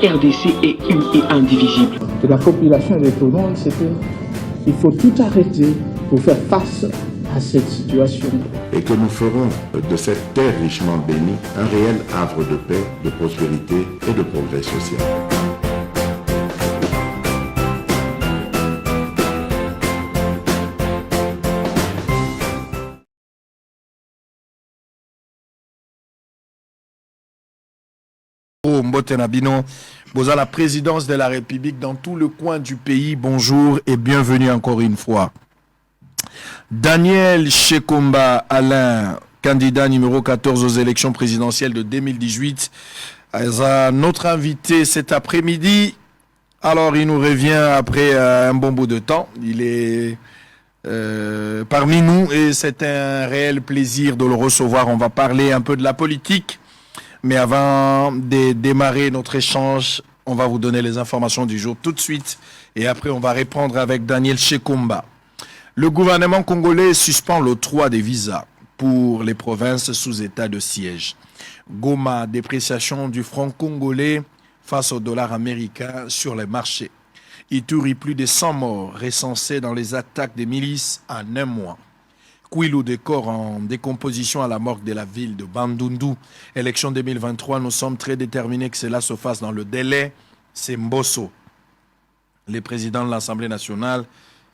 RDC est une et indivisible. Que la population de tout le monde, c'est qu'il faut tout arrêter pour faire face à cette situation. Et que nous ferons de cette terre richement bénie un réel havre de paix, de prospérité et de progrès social. Mbote Nabino, vous à la présidence de la République dans tout le coin du pays. Bonjour et bienvenue encore une fois. Daniel Shekomba Alain, candidat numéro 14 aux élections présidentielles de 2018, est notre invité cet après-midi. Alors, il nous revient après un bon bout de temps. Il est parmi nous et c'est un réel plaisir de le recevoir. On va parler un peu de la politique. Mais avant de démarrer notre échange, on va vous donner les informations du jour tout de suite. Et après, on va répondre avec Daniel Shekomba. Le gouvernement congolais suspend l'octroi des visas pour les provinces sous état de siège. Goma, dépréciation du franc congolais face au dollar américain sur les marchés. Ituri, plus de 100 morts recensés dans les attaques des milices en un mois. Kwilu, des corps en décomposition à la morgue de la ville de Bandundu. Élection 2023, nous sommes très déterminés que cela se fasse dans le délai. C'est Mbosso, le président de l'Assemblée nationale,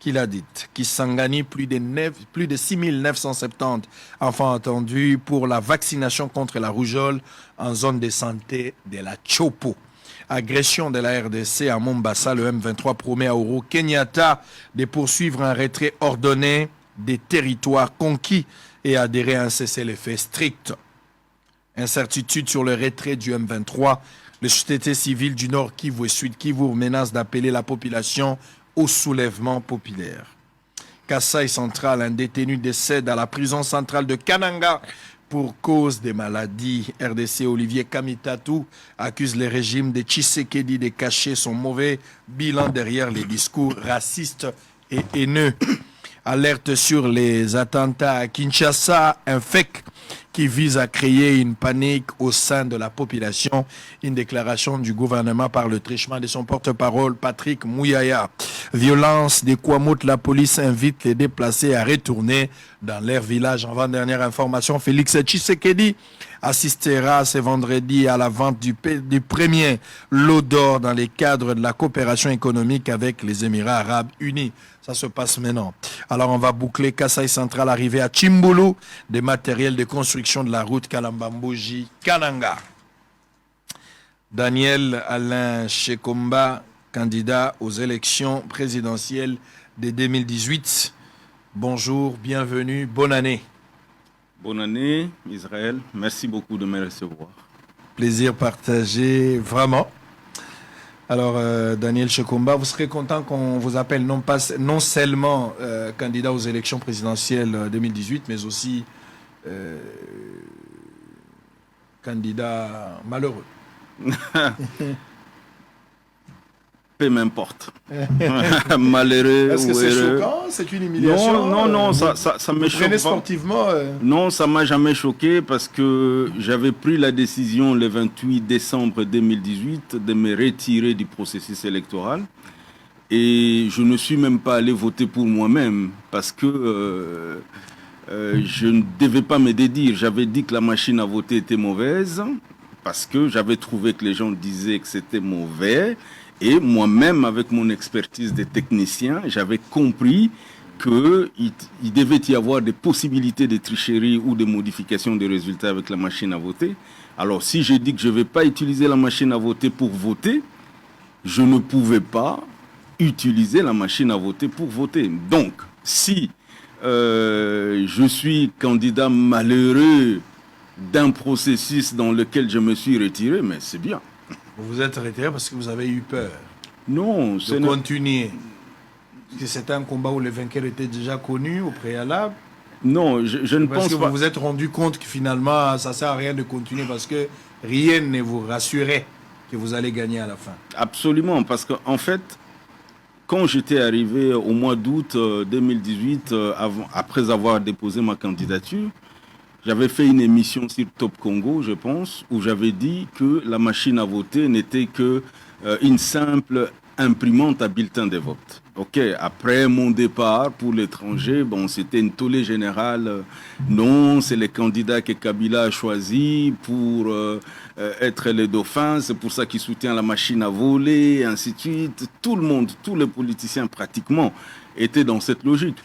qui l'a dit. Kisangani, plus de 6 970 enfants attendus pour la vaccination contre la rougeole en zone de santé de la Chopo. Agression de la RDC à Mombasa, le M23 promet à Uhuru Kenyatta de poursuivre un retrait ordonné des territoires conquis et adhérer à un cessez-le-feu strict. Incertitude sur le retrait du M23. Le société civile du Nord Kivu et Sud Kivu menace d'appeler la population au soulèvement populaire. Kasaï central, un détenu décède à la prison centrale de Kananga pour cause des maladies. RDC Olivier Kamitatou accuse le régime de Tshisekedi de cacher son mauvais bilan derrière les discours racistes et haineux. Alerte sur les attentats à Kinshasa, un fake qui vise à créer une panique au sein de la population. Une déclaration du gouvernement par le truchement de son porte-parole, Patrick Mouyaya. Violence des Kwamout, la police invite les déplacés à retourner dans leur village. En avant-dernière information, Félix Tshisekedi assistera ce vendredi à la vente du premier lot d'or dans les cadres de la coopération économique avec les Émirats arabes unis. Ça se passe maintenant. Alors on va boucler Kasaï Central, arrivé à Chimbulu, des matériels de construction de la route Kalambamboji-Kananga. Daniel Alain Shekomba, candidat aux élections présidentielles de 2018. Bonjour, bienvenue, bonne année. Bonne année, Israël. Merci beaucoup de me recevoir. Plaisir partagé, vraiment. Alors, Daniel Shekomba, vous serez content qu'on vous appelle non seulement candidat aux élections présidentielles 2018, mais aussi candidat malheureux. Peu m'importe. Malheureux ou heureux. Est-ce que c'est choquant? C'est une humiliation? Non, ça me choque pas. Sportivement Non, ça m'a jamais choqué parce que j'avais pris la décision le 28 décembre 2018 de me retirer du processus électoral. Et je ne suis même pas allé voter pour moi-même parce que je ne devais pas me dédire. J'avais dit que la machine à voter était mauvaise parce que j'avais trouvé que les gens disaient que c'était mauvais. Et moi-même, avec mon expertise de technicien, j'avais compris qu'il devait y avoir des possibilités de tricherie ou de modification des résultats avec la machine à voter. Alors, si je dis que je ne vais pas utiliser la machine à voter pour voter, je ne pouvais pas utiliser la machine à voter pour voter. Donc, si je suis candidat malheureux d'un processus dans lequel je me suis retiré, mais c'est bien. Vous vous êtes retiré parce que vous avez eu peur. Non, de continuer. Parce que c'était un combat où le vainqueur était déjà connu au préalable. Non, je ne pense pas. Parce que vous vous êtes rendu compte que finalement, ça ne sert à rien de continuer parce que rien ne vous rassurait que vous allez gagner à la fin. Absolument, parce qu'en fait, quand j'étais arrivé au mois d'août 2018, après avoir déposé ma candidature, J'avais fait une émission sur Top Congo, je pense, où j'avais dit que la machine à voter n'était que une simple imprimante à bulletin de vote. Ok, après mon départ pour l'étranger, bon, c'était une tollée générale. Non, c'est les candidats que Kabila a choisis pour être les dauphins. C'est pour ça qu'il soutient la machine à voler, et ainsi de suite. Tout le monde, tous les politiciens pratiquement étaient dans cette logique.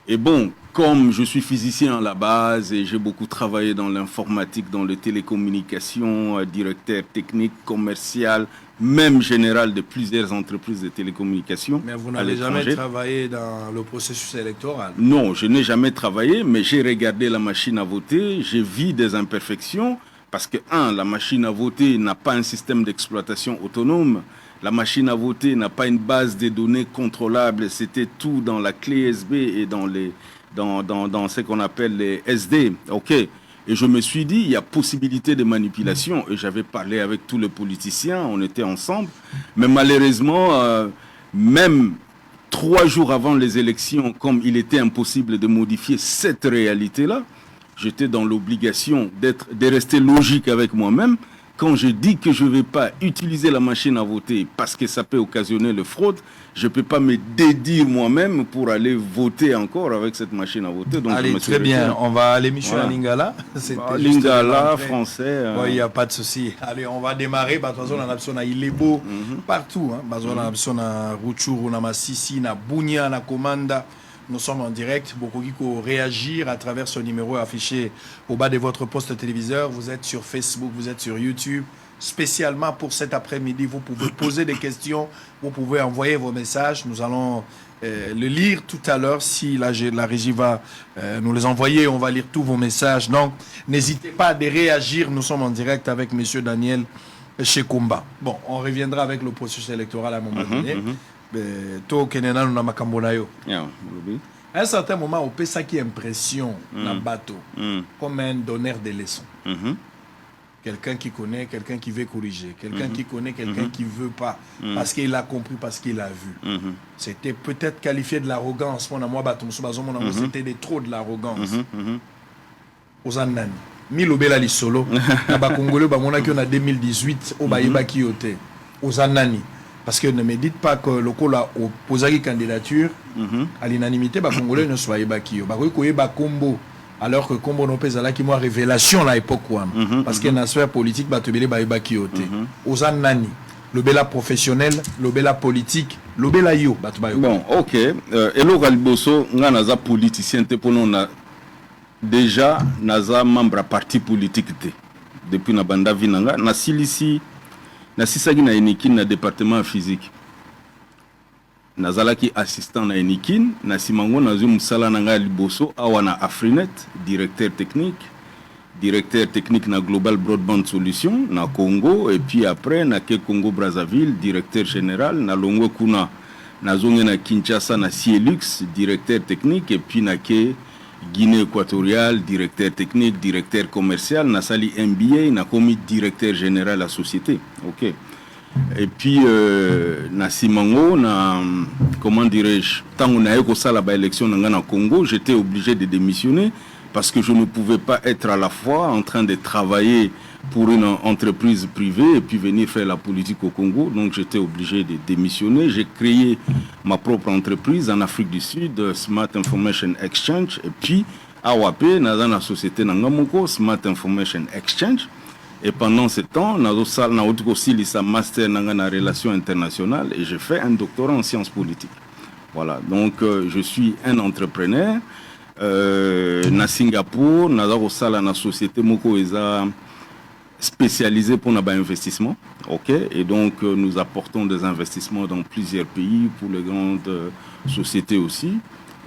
Et bon, comme je suis physicien à la base et j'ai beaucoup travaillé dans l'informatique, dans les télécommunications, directeur technique, commercial, même général de plusieurs entreprises de télécommunications. Mais vous n'avez jamais travaillé dans le processus électoral? Non, je n'ai jamais travaillé, mais j'ai regardé la machine à voter, j'ai vu des imperfections, parce que, la machine à voter n'a pas un système d'exploitation autonome. La machine à voter n'a pas une base de données contrôlable. C'était tout dans la clé USB et dans ce qu'on appelle les SD. OK. Et je me suis dit, il y a possibilité de manipulation. Et j'avais parlé avec tous les politiciens, on était ensemble. Mais malheureusement, même 3 jours avant les élections, comme il était impossible de modifier cette réalité-là, j'étais dans l'obligation de rester logique avec moi-même. Quand je dis que je ne vais pas utiliser la machine à voter parce que ça peut occasionner le fraude, je ne peux pas me dédire moi-même pour aller voter encore avec cette machine à voter. Donc allez, très bien. On va à l'émission à Lingala. Lingala, français. Il n'y a pas de souci. Allez, on va démarrer. De toute façon, on a besoin à Ilebo, partout. On a besoin à Rutshuru, à Massissi, à Bunia, à Komanda. Nous sommes en direct. Beaucoup qui réagir à travers ce numéro affiché au bas de votre poste téléviseur. Vous êtes sur Facebook, vous êtes sur YouTube. Spécialement pour cet après-midi, vous pouvez poser des questions. Vous pouvez envoyer vos messages. Nous allons le lire tout à l'heure. Si la régie va nous les envoyer, on va lire tous vos messages. Donc, n'hésitez pas à réagir. Nous sommes en direct avec M. Daniel Shekumba. Bon, on reviendra avec le processus électoral à un moment donné. À un certain moment, on peut ça qui impression dans le bateau, comme un donneur de leçons. Quelqu'un qui connaît, quelqu'un qui veut corriger, quelqu'un qui connaît, quelqu'un qui ne veut pas, parce qu'il a compris, parce qu'il a vu. C'était peut-être qualifié de l'arrogance. C'était trop de l'arrogance. Aux Anani. Milobela Lissolo, Congolais, on a 2018, au Baïba Kiote, aux Anani. Parce que ne me dites pas que le col a posé une candidature à l'unanimité, les Congolais ne soient pas qui. Combo, alors que Combo n'a pas qui moi révélation à l'époque. Parce qu'il y a une sphère politique, qui aux Anani, le bela professionnel, le bela politique, le bela yo. Bon, ok. Et le Galboso, on a politicien, déjà, naza membre à parti politique depuis na banda vinanga na silisi na sisaki na enikin na département physique nazalaki assistant na enikin na simango nazo musala nanga liboso awa na Afrinet directeur technique na Global Broadband Solution na Congo, et puis après na ke Congo Brazzaville directeur général na longo kuna nazonge na Kinshasa na Cielux directeur technique, et puis na ke Guinée équatoriale, directeur technique, directeur commercial, na sali MBA, na commis directeur général à la société. Ok. Et puis na simango, na comment dirais-je, tant on a eu que ça la élection dans Congo, j'étais obligé de démissionner parce que je ne pouvais pas être à la fois en train de travailler pour une entreprise privée et puis venir faire la politique au Congo. Donc j'étais obligé de démissionner. J'ai créé ma propre entreprise en Afrique du Sud, Smart Information Exchange, et puis à Wapé, dans la société Nangamoko, Smart Information Exchange. Et pendant ce temps, j'ai aussi un master en relations internationales et j'ai fait un doctorat en sciences politiques. Voilà, donc je suis un entrepreneur. Na Singapour, na la société Moko eza spécialisée pour l'investissement. Ok, et donc nous apportons des investissements dans plusieurs pays pour les grandes sociétés aussi.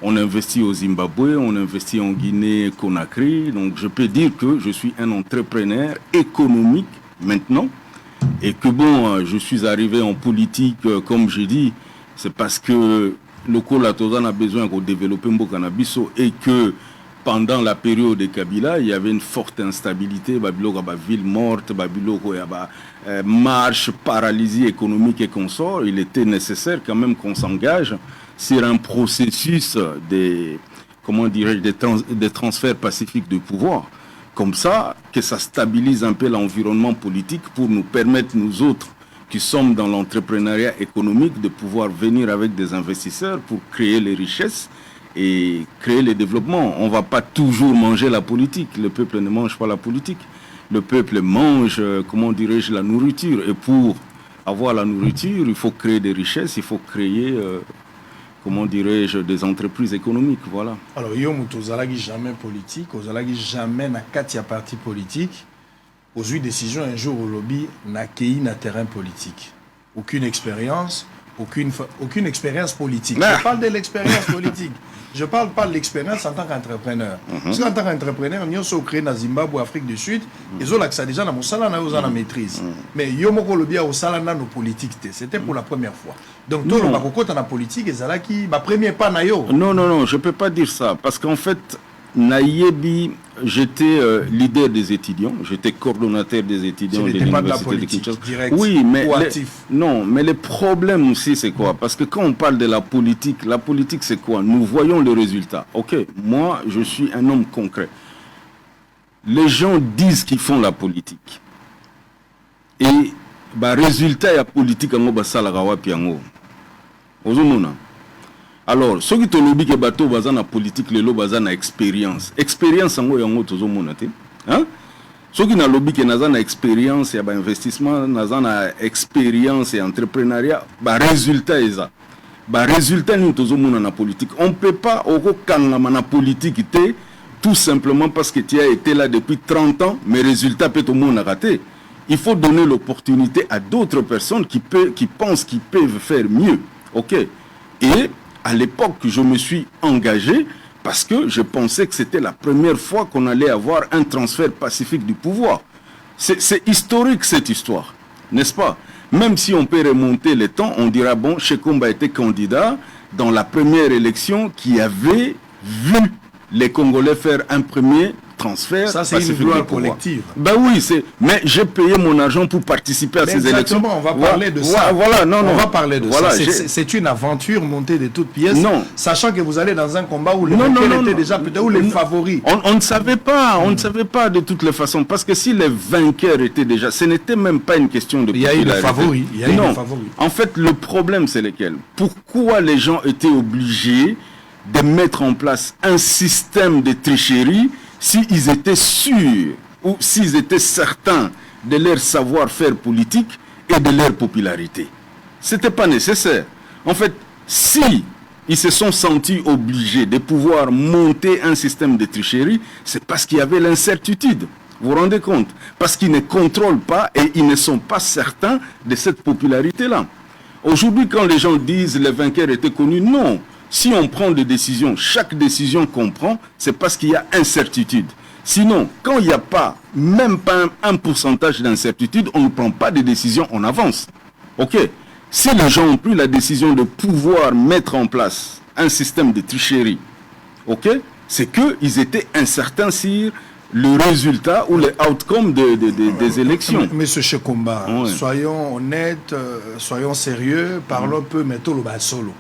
On investit au Zimbabwe, on investit en Guinée, Conakry. Donc je peux dire que je suis un entrepreneur économique maintenant. Et que bon, je suis arrivé en politique, comme je dis, c'est parce que le Kolatosan a besoin de développer un cannabis et que pendant la période de Kabila, il y avait une forte instabilité, ville morte, marche, paralysie économique et consort. Il était nécessaire quand même qu'on s'engage sur un processus de, comment dirais-je, de transfert pacifique de pouvoir. comme ça, que ça stabilise un peu l'environnement politique pour nous permettre, nous autres, qui sommes dans l'entrepreneuriat économique, de pouvoir venir avec des investisseurs pour créer les richesses et créer le développement. On ne va pas toujours manger la politique. Le peuple ne mange pas la politique. Le peuple mange, comment dirais-je, la nourriture. Et pour avoir la nourriture, il faut créer des richesses, il faut créer, comment dirais-je, des entreprises économiques. Voilà. Alors, yo mutu ozalaki jamais politique, ozalaki jamais na kati ya parti politique. Aux eu décision un jour au lobby n'a qu'un na terrain politique. Aucune expérience politique. Je parle de l'expérience politique. Je ne parle pas de l'expérience en tant qu'entrepreneur. Parce qu'en tant qu'entrepreneur, nous sommes créés dans Zimbabwe, Afrique du Sud, ils ont l'accès déjà dans mon salon, ils ont la maîtrise. Mais yo moko lobby au salon dans nos politiques, c'était pour la première fois. Donc tout le monde dans la politique, et qui ma première pas na yo. Non, je peux pas dire ça parce qu'en fait Naïebi, j'étais leader des étudiants, j'étais coordonnateur des étudiants de l'université de Kinshasa. Oui, mais mais le problème aussi c'est quoi? Parce que quand on parle de la politique c'est quoi? Nous voyons le résultat. Ok, moi je suis un homme concret. Les gens disent qu'ils font la politique. Et résultat il y a politique en Basalaga Piango. Alors, ceux qui te lobby que bateau bazana politique, le lobby bazana expérience. Expérience en yango tozo monate. Hein? Ceux qui na lobby que nazana expérience et investissement, nazana expérience et entrepreneuriat, résultat est ça. Résultat nous tozo monana politique. On peut pas au kangama na politique tout simplement parce que tu as été là depuis 30 ans, mais résultat peut au monde raté. Il faut donner l'opportunité à d'autres personnes qui pensent qu'ils peuvent faire mieux. OK? Et à l'époque, je me suis engagé parce que je pensais que c'était la première fois qu'on allait avoir un transfert pacifique du pouvoir. C'est historique cette histoire, n'est-ce pas? Même si on peut remonter les temps, on dira, bon, Shekomba était candidat dans la première élection qui avait vu les Congolais faire un premier transfert. Ça, c'est une gloire collective. Ben oui, mais j'ai payé mon argent pour participer à ces élections. On va parler de ça. Voilà, non. On va parler de ça. C'est une aventure montée de toutes pièces. Non. Sachant que vous allez dans un combat où les vainqueurs étaient déjà peut-être où les favoris. On ne savait pas, de toutes les façons. Parce que si les vainqueurs étaient déjà, ce n'était même pas une question de popularité. Il y a eu les favoris. En fait, le problème, c'est lequel? Pourquoi les gens étaient obligés de mettre en place un système de tricherie s'ils étaient sûrs ou s'ils étaient certains de leur savoir-faire politique et de leur popularité? Ce n'était pas nécessaire. En fait, si ils se sont sentis obligés de pouvoir monter un système de tricherie, c'est parce qu'il y avait l'incertitude. Vous vous rendez compte? Parce qu'ils ne contrôlent pas et ils ne sont pas certains de cette popularité-là. Aujourd'hui, quand les gens disent les vainqueurs étaient connus, non. Si on prend des décisions, chaque décision qu'on prend, c'est parce qu'il y a incertitude. Sinon, quand il n'y a pas, même pas un pourcentage d'incertitude, on ne prend pas de décisions, on avance. Ok? Si les gens ont pris la décision de pouvoir mettre en place un système de tricherie, ok? C'est qu'ils étaient incertains sur le résultat ou le outcome des élections. Monsieur Shekomba, soyons honnêtes, soyons sérieux, parlons peu, mettons le bas solo.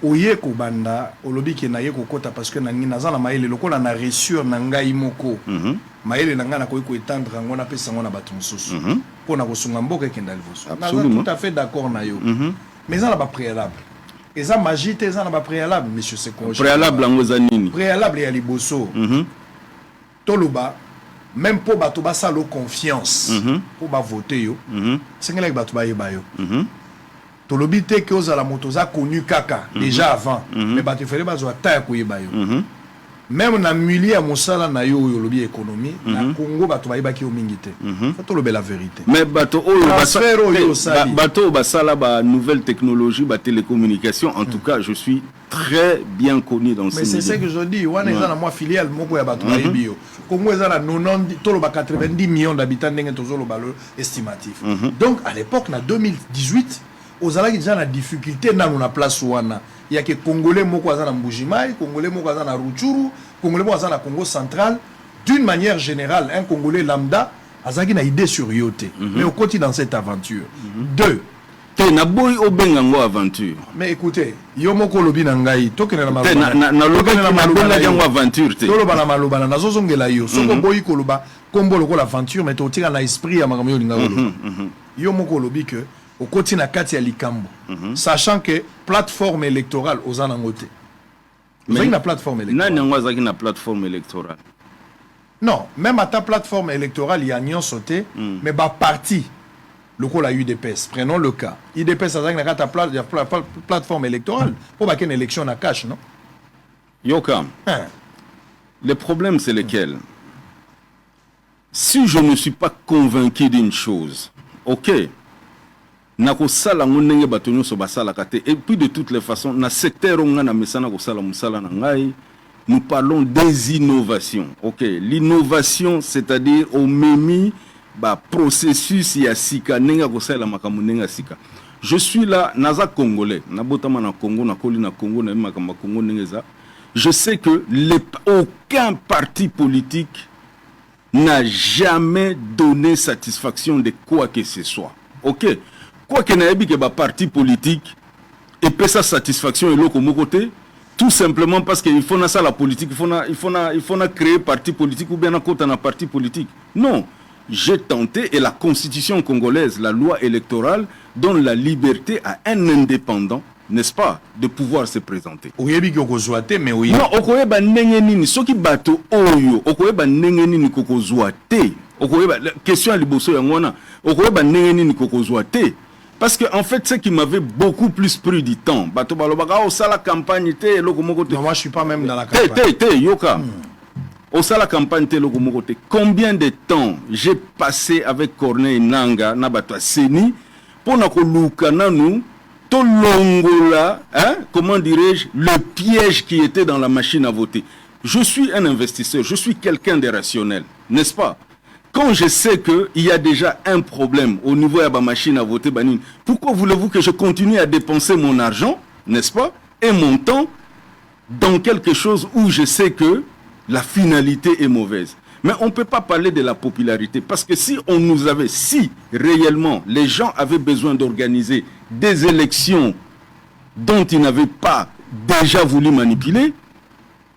Oye kobanda olobi ke naye kokota parce que nangi nazana maele lokola na reçure na ngai moko maele na nga na koyi ko étendre ngo na pesa ngo na bato mosusu pona ko sunga mboka kenda livoso naza tout à fait d'accord na yo mais ça na ba préalable et ça magie te ça na ba préalable monsieur Sekonja préalable ngo za nini préalable ya liboso toloba même pour bato ba salo confiance pour ba voter yo sengela ke bato ba yeba yo tolobi te que ozala moto za connu kaka déjà avant mais bato fallait bazwa ta ko yeba yo même na milieu ya mosala na yo lobi économie na Congo bato ba yeba ki o mingi te faut tolobe la vérité mais bato bato basala ba nouvelle technologie ba télécommunication en tout cas je suis très bien connu dans ce milieu. Mais c'est ce que je dis wana eza na moi filiale moko ya bato ba yebi yo Congo eza na 90 toloba 90 millions d'habitants ndenge tozolo balo estimatif donc à l'époque na 2018 ozalaki déjà na difficulté nanu na place wana ya ke congolais moko aza na Mbujimai, congolais moko aza na Rutshuru, congolais moko aza na Congo central. D'une manière générale, un congolais lambda azaki na idée sur yote mais au côté dans cette aventure. Deux, Te na boy obengango aventure. Mais écoutez, yomoko lobi na ngai tokene na maloba. Te na lobi na maloba yango aventure te. Toloba na maloba na nazozongela yo. Soko boy koloba kombo lokola aventure mais totika na esprit ya makambo yo linga koloba. Yomoko lobi que au koti na kati ya likambo. Sachant que plateforme électorale ozana ngote. Mais na plateforme électorale. Nani yango azaki na plateforme électorale. Non, même à ta plateforme électorale il y a nyon sauté mais ba parti le la UDPS, prenons le cas. UDPS a ta plateforme électorale pour qu'il y ait une élection à cash, non? Yoka, le problème c'est lequel? Si je ne suis pas convaincu d'une chose, ok, et puis de toutes les façons, dans le secteur nous parlons des innovations. Ok, l'innovation, c'est-à-dire au MEMI, processus ya sika nenga kosala makambo nenga sika. Je suis là naza congolais na botama na Congo na koli na Congo na makambo Congo nengeza. Je sais que aucun parti politique n'a jamais donné satisfaction de quoi que ce soit. OK, quoi que n'aie que ba parti politique et peut sa satisfaction et l'autre côté tout simplement parce qu'il faut na ça la politique, il faut na créer parti politique ou bien na côté na parti politique. Non. J'ai tenté, et la constitution congolaise, la loi électorale, donne la liberté à un indépendant, n'est-ce pas, de pouvoir se présenter. Mais oui. Non, okoyeba nengenini, soki bato oyo, okoyeba nengenini kokozwate. Okoyeba question à liboso yangwana, okoyeba nengenini kokozwate. Parce que en fait, ce qui m'avait beaucoup plus pris du temps, bato balobaka o sala campagne te lokomoko te. Non, moi je suis pas même dans la campagne. Yoka. Au sala campagne te lokomokote. Combien de temps j'ai passé avec Corneille Nanga Nabata Seni pour nakoluka nanu to longola, hein, comment dirais-je, le piège qui était dans la machine à voter. Je suis un investisseur, je suis quelqu'un de rationnel, n'est-ce pas? Quand je sais qu'il y a déjà un problème au niveau de la machine à voter, pourquoi voulez-vous que je continue à dépenser mon argent, n'est-ce pas, et mon temps dans quelque chose où je sais que la finalité est mauvaise? Mais on ne peut pas parler de la popularité parce que si réellement les gens avaient besoin d'organiser des élections dont ils n'avaient pas déjà voulu manipuler,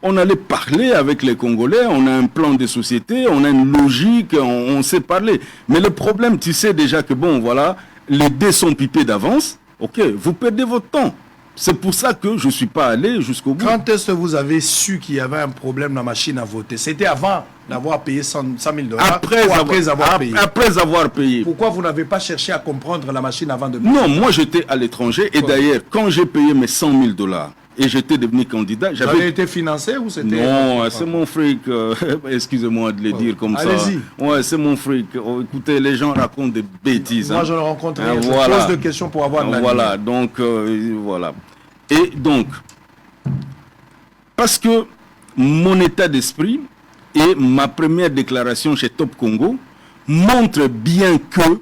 on allait parler avec les Congolais, on a un plan de société, on a une logique, on sait parler. Mais le problème, tu sais déjà que bon, voilà, les dés sont pipés d'avance, ok, vous perdez votre temps. C'est pour ça que je ne suis pas allé jusqu'au bout. Quand est-ce que vous avez su qu'il y avait un problème dans la machine à voter? C'était avant d'avoir payé 100 000 $? Après avoir payé. Après avoir payé. Pourquoi vous n'avez pas cherché à comprendre la machine avant de payer? Non, moi j'étais à l'étranger et d'ailleurs, quand j'ai payé mes 100 000 $, et j'étais devenu candidat, j'avais... Vous avez été financé ou c'était... Non, c'est mon fric, excusez-moi de le dire comme ça. Allez-y. Ouais, c'est mon fric. Oh, écoutez, les gens racontent des bêtises. Moi, je le rencontre, je pose des questions pour avoir de la Voilà, donc, voilà. Et donc, parce que mon état d'esprit et ma première déclaration chez Top Congo montrent bien que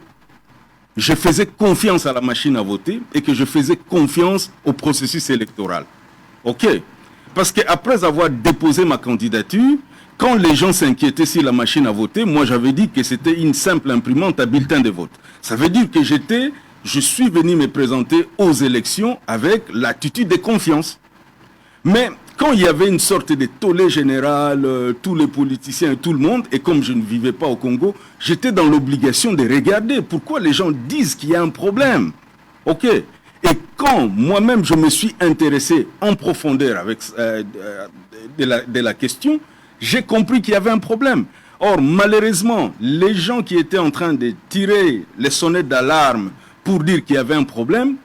je faisais confiance à la machine à voter et que je faisais confiance au processus électoral. Ok? Parce qu'après avoir déposé ma candidature, quand les gens s'inquiétaient sur la machine à voter, moi j'avais dit que c'était une simple imprimante à bulletin de vote. Ça veut dire que je suis venu me présenter aux élections avec l'attitude de confiance. Mais quand il y avait une sorte de tollé général, tous les politiciens et tout le monde, et comme je ne vivais pas au Congo, j'étais dans l'obligation de regarder pourquoi les gens disent qu'il y a un problème. Ok? Et quand moi-même je me suis intéressé en profondeur avec, de la question, j'ai compris qu'il y avait un problème. Or, malheureusement, les gens qui étaient en train de tirer les sonnettes d'alarme pour dire qu'il y avait un problème,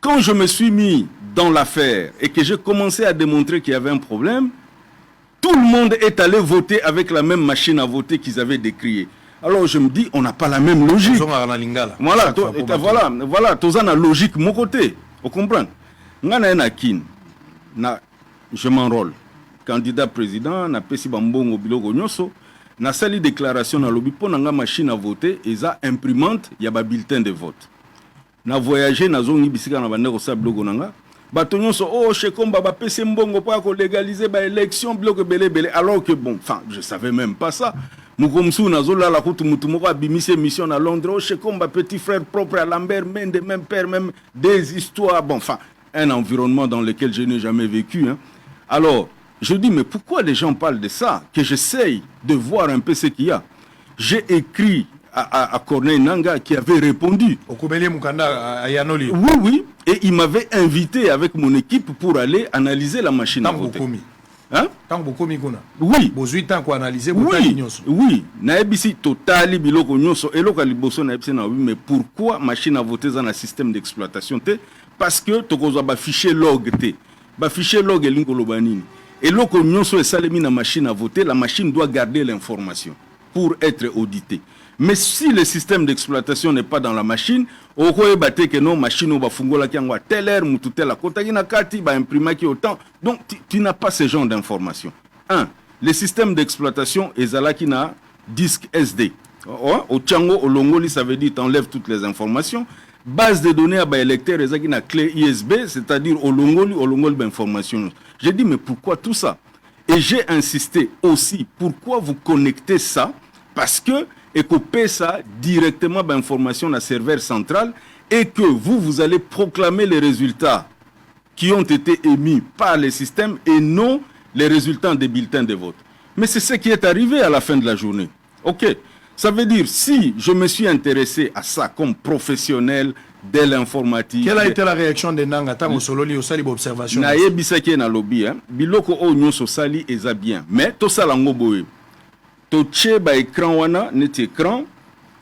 quand je me suis mis dans l'affaire et que j'ai commencé à démontrer qu'il y avait un problème, tout le monde est allé voter avec la même machine à voter qu'ils avaient décriée. Alors je me dis, on n'a pas la même logique. Voilà, voilà, tous la logique mon côté. Vous comprenez? Je m'enrôle. Candidat président, na pesi bambongo biloko nyoso, na sali déclaration na lobi po na machine à voter et ça imprimante, il y a ba bulletin de vote. Na voyager na zongi bisika na bandeko sa biloko nanga, bato nyonso oh shekomba ba pesi mbongo po ko légaliser ba élection biloko belé belé alors que bon, enfin, je savais même pas ça. Mukomsu nazola la kutu mutumoko abimise mission à Londres. Oh, Shekomba, petit frère propre à Lambert, même père, même des histoires. Bon, enfin, un environnement dans lequel je n'ai jamais vécu. Hein. Alors, je dis, mais pourquoi les gens parlent de ça? Que j'essaye de voir un peu ce qu'il y a. J'ai écrit à Corneille Nangaa qui avait répondu. Oui, et il m'avait invité avec mon équipe pour aller analyser la machine à voter. Hein? Oui. Oui. Naebisi totali biloko nyonso eloko liboso naebisi na oui, mais pourquoi machine à voter dans un système d'exploitation te? Parce que tokozwa ba fichier log te. Ba fichier log elingo lobanini. Eloko nyonso esalemi na machine à voter, la machine doit garder l'information pour être auditée. Mais si le système d'exploitation n'est pas dans la machine, on peut que non, machine va fungola qui a telle heure, la kotagina kati, va imprimer qui autant. Donc, tu n'as pas ce genre d'informations. Le système d'exploitation est là qui n'a disque SD. Au Tchango, au Longoli, ça veut dire tu enlèves toutes les informations. Base de données à l'électeur, est une clé ISB, c'est-à-dire au Longoli, information. J'ai dit, mais pourquoi tout ça? Et j'ai insisté aussi, pourquoi vous connectez ça? Parce que et copier ça directement d'information dans le serveur central et que vous allez proclamer les résultats qui ont été émis par le système et non les résultats des bulletins de vote. Mais c'est ce qui est arrivé à la fin de la journée. Ok, ça veut dire si je me suis intéressé à ça comme professionnel de l'informatique. Quelle a été la réaction de Nanga Tango Sololi au sali observation? Na yebisaki na lobby hein, biloko o nyoso sali eza bien, mais to sala ngoboye. Toche ba écran wana net écran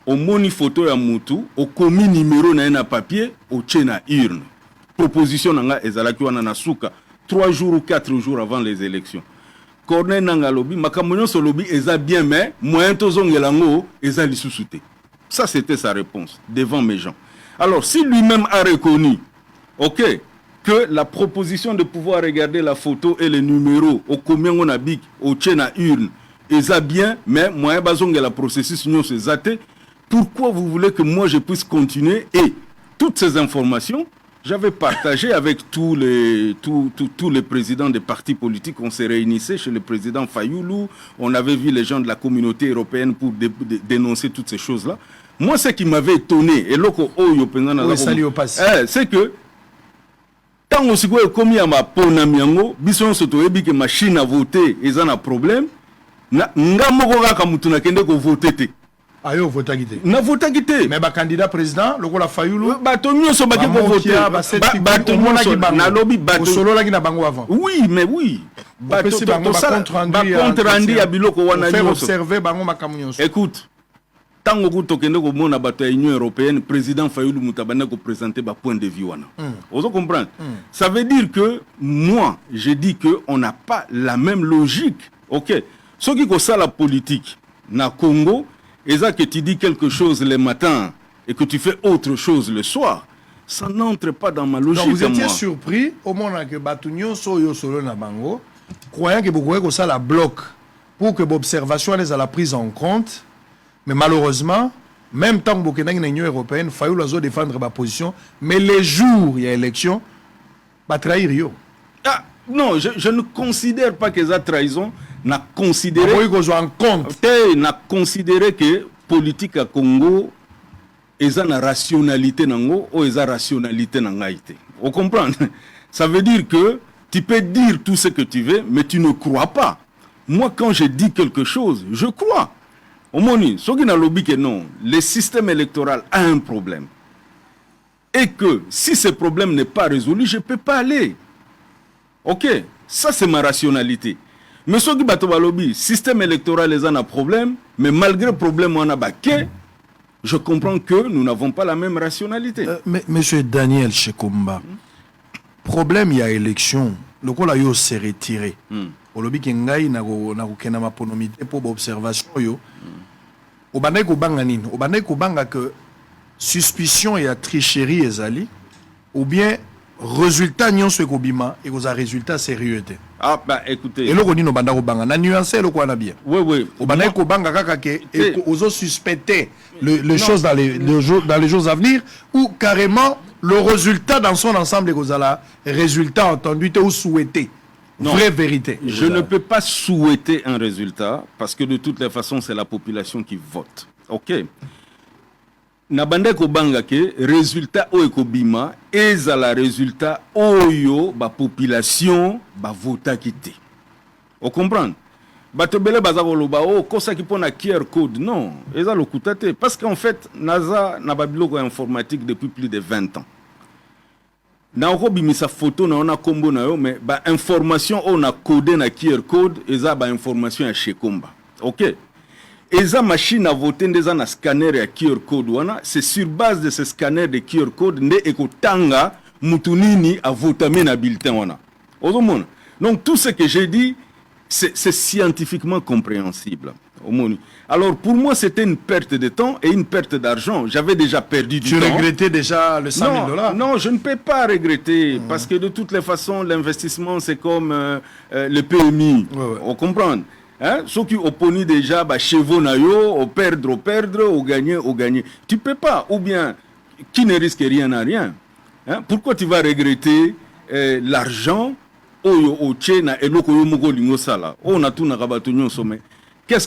au moni photo ya mutu au komi numéro na papier au tche na urne proposition nanga ezalaki wana na suka 3 jours ou 4 jours avant les élections. Corneille Nangaa lobi makambo nyonso lobi eza bien mais moyen tozongela ngo eza lisusu te. Ça c'était sa réponse devant mes gens. Alors si lui-même a reconnu OK que la proposition de pouvoir regarder la photo et les numéros au combien on a bic au tche na urne et bien, mais moi, le processus c'est zaté. Pourquoi vous voulez que moi je puisse continuer? Et toutes ces informations, j'avais partagé avec tous les présidents des partis politiques. On s'est réunissait chez le président Fayoulou. On avait vu les gens de la communauté européenne pour dénoncer toutes ces choses-là. Moi, ce qui m'avait étonné, et c'est que tant que je commis à ma ponamiango, bison sotoebi que machine à voter, ils ont un problème. Na moko kaka mutu na kende ko voter te ayo vota gite na vota gite mais ba candidat président lokola Fayulu bato nyonso ba ko voter bato nyonso na lobby bato solo la na bango avant oui mais oui bato bango ba contre rendu ya biloko wana nyonso observer bango makamu nyonso. Écoute tango ko tokende ko mona bato ya Union européenne président Fayulu mutabana ko présenter ba point de vue wana vous comprenez ça veut dire que moi je dis que on n'a pas la même logique. OK. Ce qui est la politique, na Congo, et ça que tu dis quelque chose le matin et que tu fais autre chose le soir, ça n'entre pas dans ma logique. Donc vous étiez surpris au moment que Batunyo Soyo Solo na Bango, croyant que vous pouvez que ça la bloque pour que l'observation les à la prise en compte, mais malheureusement, même tant que vous êtes dans l'Union européenne, il faut défendre ma position, mais les jours il y a élection, va trahir yo. Ah, non, je ne considère pas que ça trahison. N'a considéré que politique à Congo est une rationalité nango ou est une rationalité nangaïté. Vous comprenez? Ça veut dire que tu peux dire tout ce que tu veux, mais tu ne crois pas. Moi, quand je dis quelque chose, je crois. Au moni, ce qui n'a lobby que non, le système électoral a un problème. Et que si ce problème n'est pas résolu, je ne peux pas aller. OK, ça c'est ma rationalité. Mais ce qui est lobby, système électoral est un problème, mais malgré le problème on a baqué, je comprends que nous n'avons pas la même rationalité. Monsieur Daniel Shekomba, problème il y a élection, le coup là yo s'est retiré. Au lobby qui ngai na kena maponomité pour observation yo. Au bandai ko banga nini? Au bandai ko banga que suspicion et tricherie ezali ou bien résultat nyonso ekobima et aux résultats sérieux. Ah bah écoutez. Et loko nino banda ko banga na nuancer le ko na bien. Oui. Au bandai ko banga kaka ke et aux suspecter les choses dans les jours à venir ou carrément le résultat dans son ensemble est aux résultat entendu ou souhaité. Non. Vraie vérité. Je ne peux pas souhaiter un résultat parce que de toutes les façons, c'est la population qui vote. Ok. Nabande ko banga ke résultat o ekobima ezala résultat oyo ba population ba vota kité. On comprend? Batobele bazakoloba o kosa ki pona QR code non, eza lokutate parce qu'en fait naza na babiloko informatique depuis plus de 20 ans. Na okobimisa photo na ona kombo na yo mais ba information on a codé na QR code eza ba information ya Shekomba. OK. Eza machine à voter ndeza na scanner ya QR code wana, c'est sur base de ce scanner de QR code nde ekotanga mutunini a voter na bulletin wana. Ozomona. Donc tout ce que j'ai dit c'est scientifiquement compréhensible. Alors pour moi c'était une perte de temps et une perte d'argent. J'avais déjà perdu du temps. Tu regrettais déjà le 100 000 $? Non, je ne peux pas regretter parce que de toutes les façons l'investissement c'est comme le PMI. Ouais. On comprend. Hein? Ceux qui opposent déjà chevaux nayo, au perdre, au gagner. Tu peux pas. Ou bien qui ne risque rien n'a rien. Hein? Pourquoi tu vas regretter l'argent? Qu'est-ce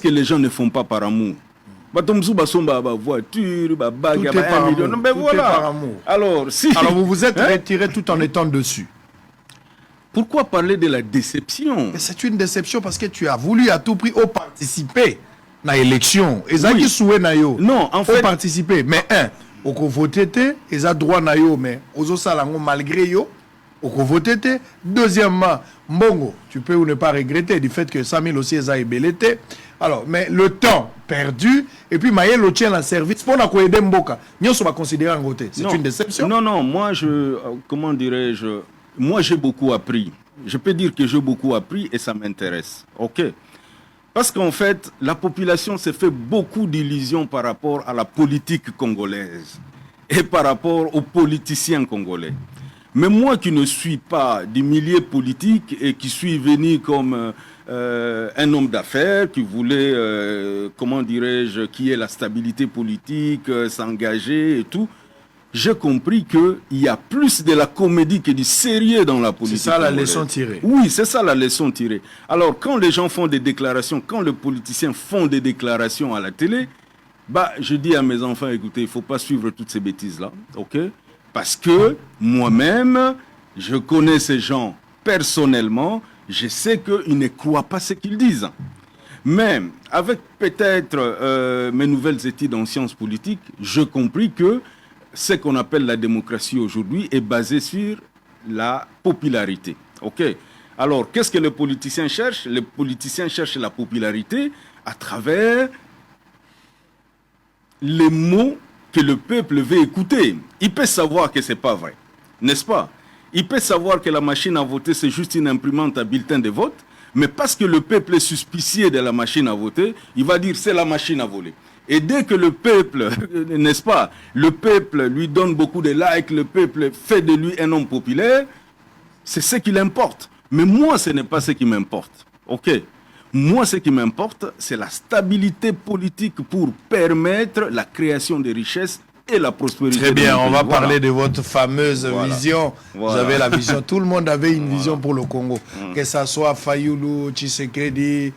que les gens ne font pas par amour? Voiture, bague, par amour. Alors vous vous êtes retiré tout en étant dessus. Pourquoi parler de la déception? C'est une déception parce que tu as voulu à tout prix participer à l'élection. Non, en fait, participer. Mais au voter, ils ont droit na yo, mais aux salango malgré yo. Deuxièmement, Mbongo, tu peux ou ne pas regretter du fait que 100 000 aussi est ébelleté. Alors, mais le temps perdu, et puis Maïe le tient en service pour aider Mboka. Nous sommes considérés en côté. C'est une déception. Non, moi, comment dirais-je, moi j'ai beaucoup appris. Je peux dire que j'ai beaucoup appris et ça m'intéresse. Ok. Parce qu'en fait, la population s'est fait beaucoup d'illusions par rapport à la politique congolaise et par rapport aux politiciens congolais. Mais moi qui ne suis pas du milieu politique et qui suis venu comme un homme d'affaires, qui voulait, comment dirais-je, qui ait la stabilité politique, s'engager et tout, j'ai compris qu'il y a plus de la comédie que du sérieux dans la politique. C'est ça la leçon tirée. Oui, c'est ça la leçon tirée. Alors quand les gens font des déclarations, quand les politiciens font des déclarations à la télé, je dis à mes enfants, écoutez, il ne faut pas suivre toutes ces bêtises-là, ok? Parce que moi-même, je connais ces gens personnellement, je sais qu'ils ne croient pas ce qu'ils disent. Mais avec peut-être mes nouvelles études en sciences politiques, j'ai compris que ce qu'on appelle la démocratie aujourd'hui est basé sur la popularité. Ok. Alors, qu'est-ce que les politiciens cherchent? Les politiciens cherchent la popularité à travers les mots que le peuple veut écouter. Il peut savoir que ce n'est pas vrai, n'est-ce pas? Il peut savoir que la machine à voter, c'est juste une imprimante à bulletin de vote, mais parce que le peuple est suspicieux de la machine à voter, il va dire c'est la machine à voler. Et dès que le peuple, n'est-ce pas, le peuple lui donne beaucoup de likes, le peuple fait de lui un homme populaire, c'est ce qui l'importe. Mais moi, ce n'est pas ce qui m'importe. Ok? Moi, ce qui m'importe, c'est la stabilité politique pour permettre la création de richesses et la prospérité. Très bien, on va parler de votre fameuse vision. Vous avez la vision. Tout le monde avait une vision pour le Congo. Que ce soit Fayoulou, Tshisekedi,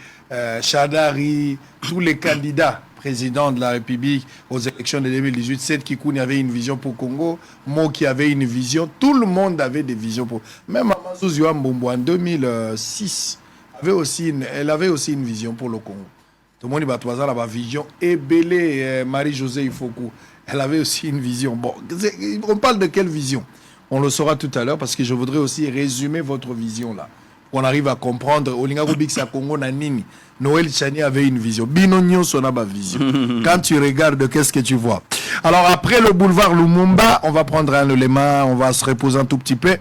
Chadari, tous les candidats présidents de la République aux élections de 2018, Seth Kikouni avait une vision pour le Congo, Mo qui avait une vision, tout le monde avait des visions pour... Même Amazou Mbombo en 2006, elle avait aussi une vision pour le Congo. Tout le monde dit que la vision. Et Bélé, Marie-Josée Ifoku, elle avait aussi une vision. Bon, on parle de quelle vision? On le saura tout à l'heure parce que je voudrais aussi résumer votre vision là. On arrive à comprendre. Olinga Rubiksa Congo Nanini. Noël Chani avait une vision. Binonio Sonaba vision. Quand tu regardes, qu'est-ce que tu vois? Alors après le boulevard Lumumba, on va prendre un élément, on va se reposer un tout petit peu.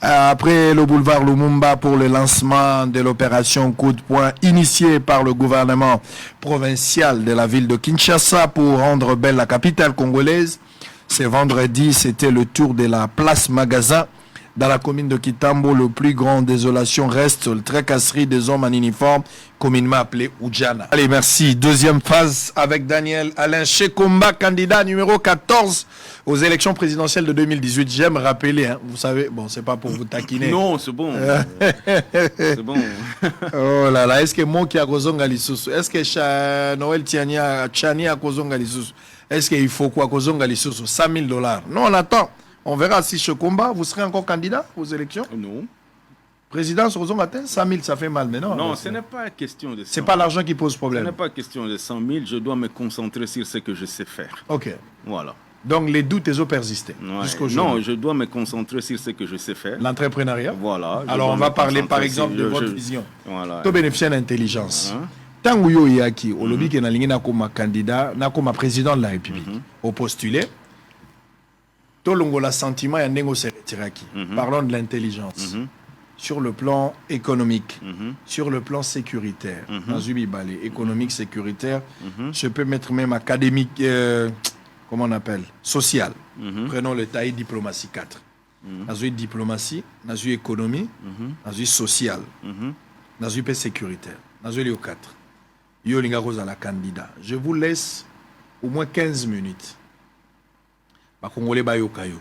Après le boulevard Lumumba pour le lancement de l'opération Coup de poing initiée par le gouvernement provincial de la ville de Kinshasa pour rendre belle la capitale congolaise. Ce vendredi, c'était le tour de la place Magasin Dans la commune de Kitambo, le plus grand désolation reste le tracasserie des hommes en uniforme, communément appelé Oudjana. Allez, merci. Deuxième phase avec Daniel Alain Chekomba, candidat numéro 14 aux élections présidentielles de 2018. J'aime rappeler, hein, vous savez, bon, c'est pas pour vous taquiner. Non, c'est bon. C'est bon. Oh là là, est-ce que mon qui a kozonga lisusu? Est-ce que Noël Chani a kozonga lisusu? Est-ce qu'il faut quoi kozonga lisusu? $100 000. Non, on attend. On verra si ce combat, vous serez encore candidat aux élections? Non. Président, sur Ozong atteint 100 000, ça fait mal, mais non. Non, ce n'est pas question de 100 000. C'est pas l'argent qui pose Ce problème. n'est pas question de 100 000. Je dois me concentrer sur ce que je sais faire. Ok. Voilà. Donc les doutes, ils ont persisté Ouais. jusqu'aujourd'hui. Non, je dois me concentrer sur ce que je sais faire. L'entrepreneuriat. Voilà. Alors on va parler par exemple de votre vision. Voilà. Tu bénéficies d'intelligence. Hein? Tant que vous yaki, au lobby qui est comme candidat, comme président de la République, au postulé, tout le sentiment et un se retiraki. Parlons de l'intelligence. Sur le plan économique, sur le plan sécuritaire, dans Balé, économique, sécuritaire, je peux mettre même académique, comment on appelle, social. Prenons le taille diplomatie 4. Dans une diplomatie, dans une économie, dans une sociale, dans une paix sécuritaire, dans une 4. Yo linga rosa la candidat. Je vous laisse au moins 15 minutes. Ba Congolais ba yokayo.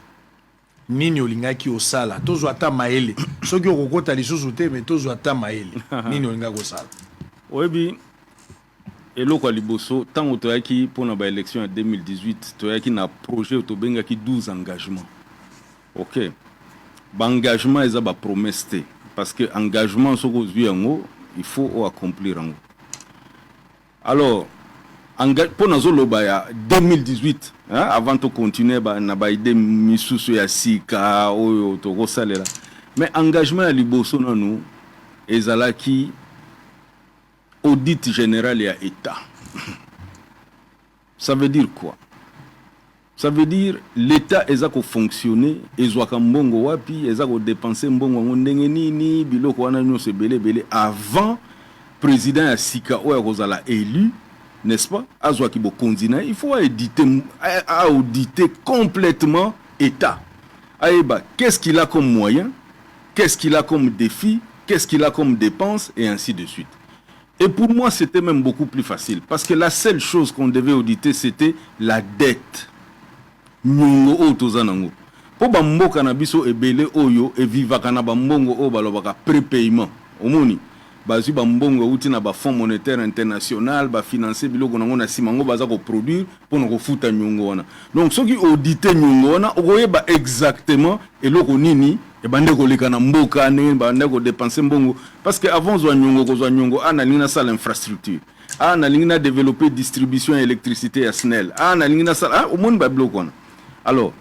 Nini olinga ki osala, tozo ata maele. Soki okokota lisusu te mais tozo ata maele. Nini olinga kosala. Oyebi eloko ya liboso tango toyaki mpona baélection ya 2018 toyaki na projet tobengaki 12 engagements. Ok. Engagement eza bapromesse te parce que engagement soko ozwi yango il faut accomplir yango. Alors pour nazoloba ya 2018 hein, avant de continuer na baide misusu ya sika oyo tokosalela mais engagement ya liboso nanu ezalaki audit général ya état. Ça veut dire quoi? Ça veut dire l'état ezako fonctionner ezwaka mbongo wapi ezako dépenser mbongo ngo ndenge nini biloko wana nyonso ebele avant président ya sika oyo kozala élu, n'est-ce pas? Azwaki bo kondina, il faut auditer complètement état. Aïba, qu'est-ce qu'il a comme moyen? Qu'est-ce qu'il a comme défi? Qu'est-ce qu'il a comme dépense? Et ainsi de suite. Et pour moi, c'était même beaucoup plus facile. Parce que la seule chose qu'on devait auditer, c'était la dette. Nyongo o tozanango. Po ba mboka na biso ebele oyo e vivaka na ba mbongo o balobaka prépaiement. Omoni. Bazu ba mbongo uti na ba Fonds monétaire international ba financer biloko nango na simango baza ko produire pour na ko futa nyongo wana. Donc soki auditer nyongo wana okoyeba exactement eloko nini e bande ko leka na mboka ne bande ko dépenser mbongo parce que avant zo nyongo ana lina sala infrastructure. Ana lina développer distribution électricité à SNEL. Ana lina sala au monde ba biloko wana. Alors,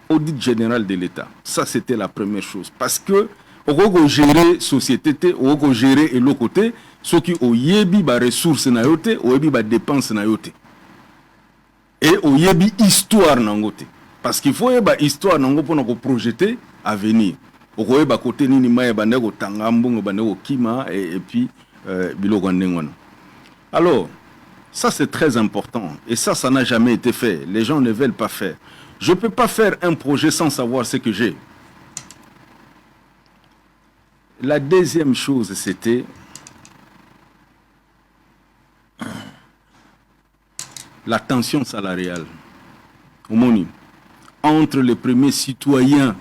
audit général de l'État, ça c'était la première chose. Parce que, on gérer société, on gérer et l'autre côté, ceux qui ont yebi ba ressources na yote, ont yebi ba dépenses na yote. Et ont yebi histoire na ngote. Parce qu'il faut yeba histoire na ngo pour nous projeter à venir. On yeba côté nini maye bande ko tangambongo bande ko kima et puis biloko ndengwana. Alors, ça c'est très important. Et ça n'a jamais été fait. Les gens ne veulent pas faire. Je ne peux pas faire un projet sans savoir ce que j'ai. La deuxième chose, c'était la tension salariale. Entre les premiers citoyens,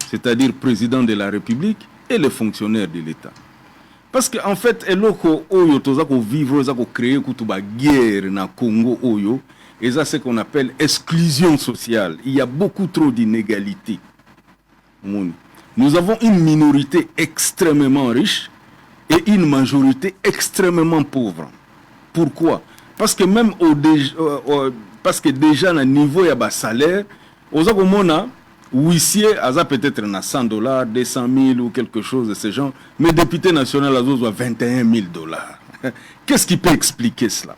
c'est-à-dire président de la République, et les fonctionnaires de l'État. Parce qu'en fait, eloko oyo tozako vivre, tozako créer kutuba guerre na Congo oyo, et ça c'est ce qu'on appelle exclusion sociale. Il y a beaucoup trop d'inégalités. Nous avons une minorité extrêmement riche et une majorité extrêmement pauvre. Pourquoi? Parce que même parce que déjà à niveau ya ba salaire, ozako mona huissier aza peut-être na $100, 200 000 ou quelque chose de ce genre, mais député national azo $21 000. Qu'est-ce qui peut expliquer cela?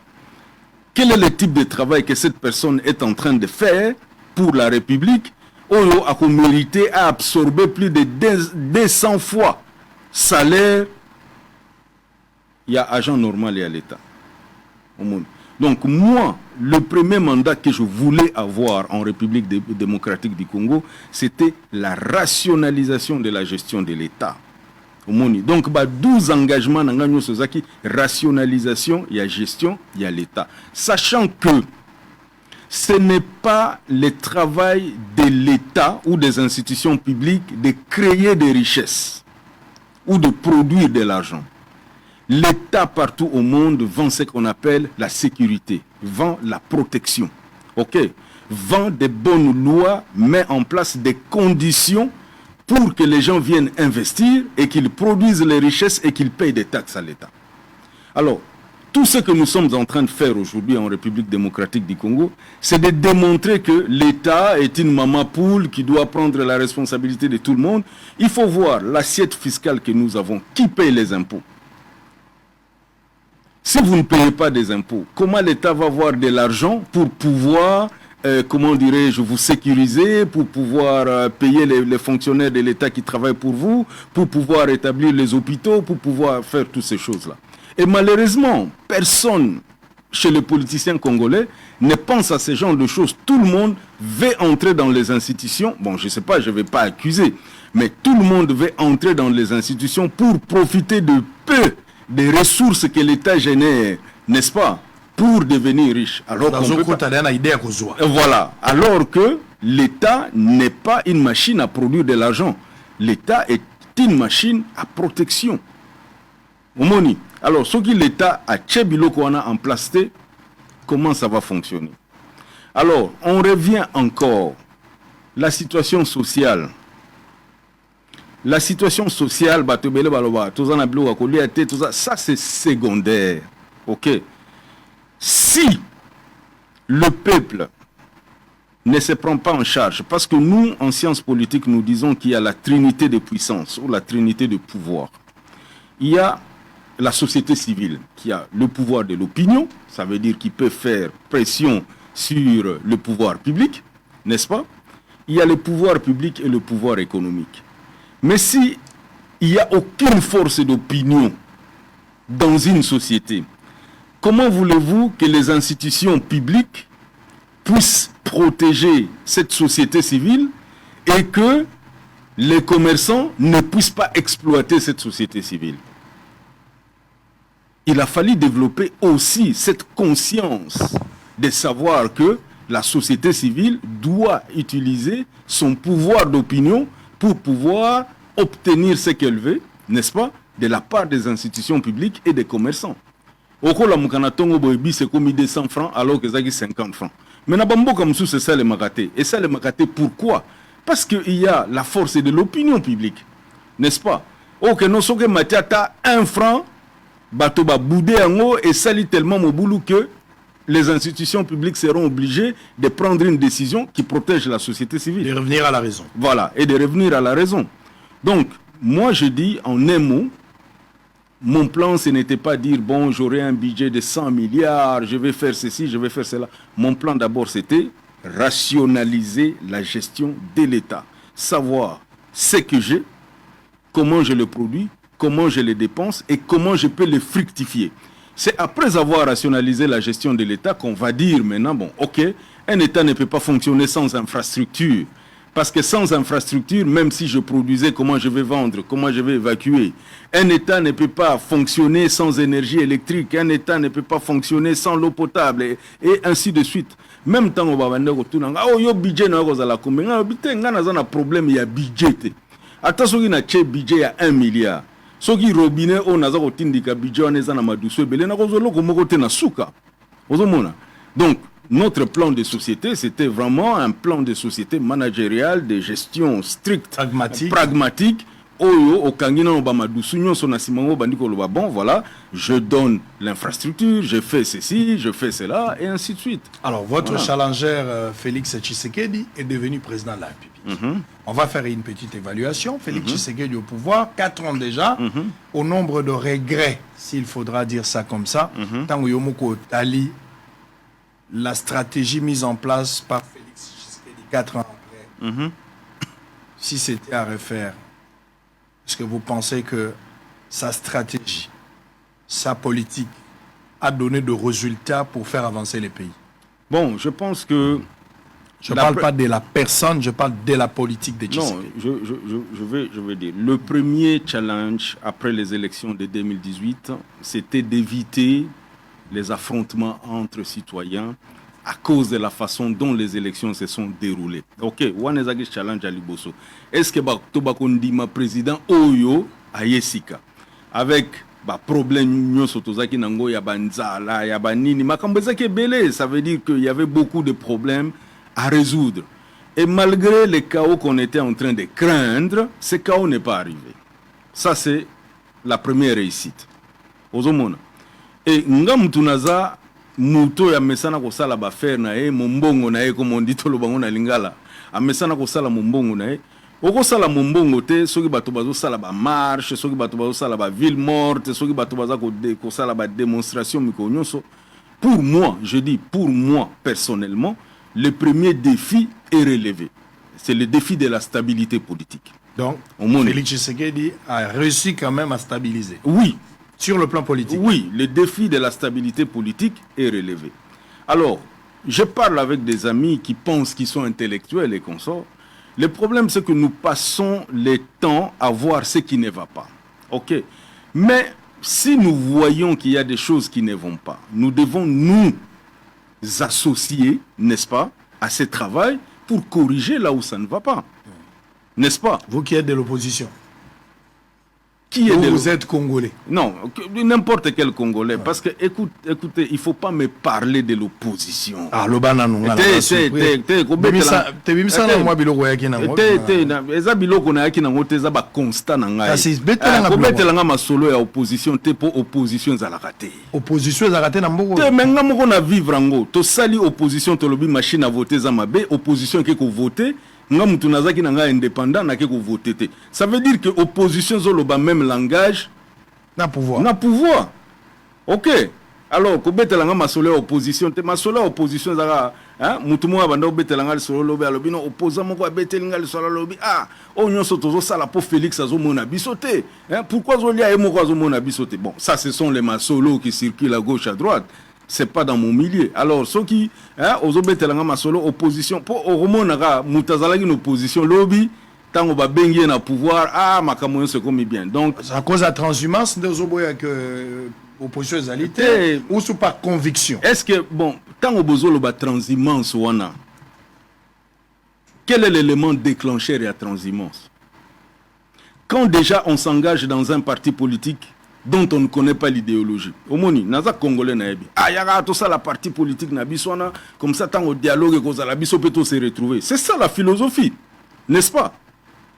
Quel est le type de travail que cette personne est en train de faire pour la République? Oyo a mérité à absorber plus de 200 fois salaire. Il y a agent normal et à l'État. Donc moi, le premier mandat que je voulais avoir en République démocratique du Congo, c'était la rationalisation de la gestion de l'État. Donc, 12 engagements dans la rationalisation, il y a gestion, il y a l'État. Sachant que ce n'est pas le travail de l'État ou des institutions publiques de créer des richesses ou de produire de l'argent. L'État partout au monde vend ce qu'on appelle la sécurité, vend la protection, vend des bonnes lois, met en place des conditions pour que les gens viennent investir et qu'ils produisent les richesses et qu'ils payent des taxes à l'État. Alors, tout ce que nous sommes en train de faire aujourd'hui en République démocratique du Congo, c'est de démontrer que l'État est une maman poule qui doit prendre la responsabilité de tout le monde. Il faut voir l'assiette fiscale que nous avons. Qui paye les impôts? Si vous ne payez pas des impôts, comment l'État va avoir de l'argent pour pouvoir, vous sécuriser, pour pouvoir payer les fonctionnaires de l'État qui travaillent pour vous, pour pouvoir établir les hôpitaux, pour pouvoir faire toutes ces choses-là? Et malheureusement, personne chez les politiciens congolais ne pense à ce genre de choses. Tout le monde veut entrer dans les institutions. Bon, je ne sais pas, je ne vais pas accuser, mais tout le monde veut entrer dans les institutions pour profiter de peu des ressources que l'État génère, n'est-ce pas, pour devenir riche. Alors voilà. Alors que l'État n'est pas une machine à produire de l'argent. L'État est une machine à protection. Omoni. Alors, ce que l'État a en place, comment ça va fonctionner? Alors, on revient encore. La situation sociale. La situation sociale, ça c'est secondaire. Si le peuple ne se prend pas en charge, parce que nous, en sciences politiques, nous disons qu'il y a la trinité de puissance ou la trinité de pouvoir. Il y a la société civile qui a le pouvoir de l'opinion, ça veut dire qu'il peut faire pression sur le pouvoir public, n'est-ce pas? Il y a le pouvoir public et le pouvoir économique. Mais si il n'y a aucune force d'opinion dans une société, comment voulez-vous que les institutions publiques puissent protéger cette société civile et que les commerçants ne puissent pas exploiter cette société civile? Il a fallu développer aussi cette conscience de savoir que la société civile doit utiliser son pouvoir d'opinion pour pouvoir obtenir ce qu'elle veut, n'est-ce pas, de la part des institutions publiques et des commerçants. Oko la mukanatongo boebi c'est comme 200 francs alors que c'est 50 francs. Mais n'abambo comme ça c'est ça le magaté. Et ça le magaté pourquoi? Parce qu'il y a la force de l'opinion publique, n'est-ce pas? Ok, non soke matiata 1 franc, bato ba boudé ango et sali tellement mon boulot que les institutions publiques seront obligées de prendre une décision qui protège la société civile. De revenir à la raison. Voilà, et de revenir à la raison. Donc, moi je dis en un mot, mon plan ce n'était pas dire, bon, j'aurai un budget de 100 milliards, je vais faire ceci, je vais faire cela. Mon plan d'abord c'était rationaliser la gestion de l'État. Savoir ce que j'ai, comment je le produis, comment je les dépense et comment je peux les fructifier. C'est après avoir rationalisé la gestion de l'État qu'on va dire maintenant, bon, ok, un État ne peut pas fonctionner sans infrastructure. Parce que sans infrastructure, même si je produisais, comment je vais vendre, comment je vais évacuer. Un État ne peut pas fonctionner sans énergie électrique. Un État ne peut pas fonctionner sans l'eau potable. Et ainsi de suite. Même temps, on va dire, oh, yo budget na la combien, un problème, il y a budget. Attention, il y a un budget, il y a 1 milliard. Ce qui robinet, on a un budget, on a un madoussou, donc, notre plan de société, c'était vraiment un plan de société managériale, de gestion stricte, pragmatique. Bon, voilà, je donne l'infrastructure, je fais ceci, je fais cela, et ainsi de suite. Alors, votre challenger, Félix Tshisekedi, est devenu président de la République. On va faire une petite évaluation. Félix Tshisekedi au pouvoir, 4 ans déjà, au nombre de regrets, s'il faudra dire ça comme ça, tant que Yomoko Tali, la stratégie mise en place par Félix Tshisekedi 4 ans après, si c'était à refaire, est-ce que vous pensez que sa stratégie, sa politique a donné de résultats pour faire avancer les pays? Bon, je pense que... Je ne parle pas de la personne, je parle de la politique de Tshisekedi. Non, je vais dire. Le premier challenge après les élections de 2018, c'était d'éviter les affrontements entre citoyens à cause de la façon dont les élections se sont déroulées. Ok, Wanezagi challenge à Liboso. Est-ce que Tobakondima président Oyo a Yesika avec problème nyoso tozaki nango ya banzala ya banini makambezaki belé, ça veut dire qu'il y avait beaucoup de problèmes à résoudre. Et malgré les chaos qu'on était en train de craindre, ce chaos n'est pas arrivé. Ça, c'est la première réussite. Ozomona. Et ngamtunaza muto ya mesana ko sala ba faire na e mombongo na e comme on dit tolo bango na lingala. A mesana ko sala mombongo na e. Oko sala mombongo te soki bato bazo sala ba marche, soki bato bazo sala ba ville morte, soki bato baza ko sala ba démonstration mikonyonso. Pour moi, je dis pour moi personnellement, le premier défi est relevé. C'est le défi de la stabilité politique. Donc, Félix Tshisekedi a réussi quand même à stabiliser. Oui. Sur le plan politique. Oui, le défi de la stabilité politique est relevé. Alors, je parle avec des amis qui pensent qu'ils sont intellectuels et consorts. Le problème, c'est que nous passons le temps à voir ce qui ne va pas. OK. Mais si nous voyons qu'il y a des choses qui ne vont pas, nous devons nous associer, n'est-ce pas, à ce travail pour corriger là où ça ne va pas. N'est-ce pas? Vous qui êtes de l'opposition. Qui est vous êtes Congolais. Non, n'importe quel Congolais. Parce que, écoutez, il ne faut pas me parler de l'opposition. Ah, l'Obana non. Opposition zalakate na mboko. Te menga moko na vivre ngo. To sali opposition to lobi machine à voter za mabe, opposition qui ko voter. Indépendant voter. Ça veut dire que l'opposition a le même langage. Na pouvoir. Na pouvoir. Ok. Alors, quand on a une opposition, ma opposition, hein, mutumo abanda obetelanga solo lobi alobi no opposant moko abetelinga le solo lobi ah onyo sotozo sala po Félix azomona bisoté. Hein, pourquoi zolia e moko azomona bisoté? Bon, ça ce sont les masolos qui circulent à gauche à droite. C'est pas dans mon milieu. Alors, ceux qui, aux obetelanga masolo, opposition, pour Oromonara, Moutazalagi, une opposition, lobby, tant on va baigner dans le pouvoir, ah, Makamoyon se commet bien. Donc, c'est à cause de la transhumance de Zoboya que l'opposition est alité, ou sous par conviction? Est-ce que, bon, tant on besoin de transhumance, quel est l'élément déclencheur de la transhumance? Quand déjà on s'engage dans un parti politique, dont on ne connaît pas l'idéologie. Omoni, naza congolais na yebi. Ah, yaga tout ça la partie politique na bisona, comme ça tant au dialogue que la biso peut se retrouver. C'est ça la philosophie, n'est-ce pas?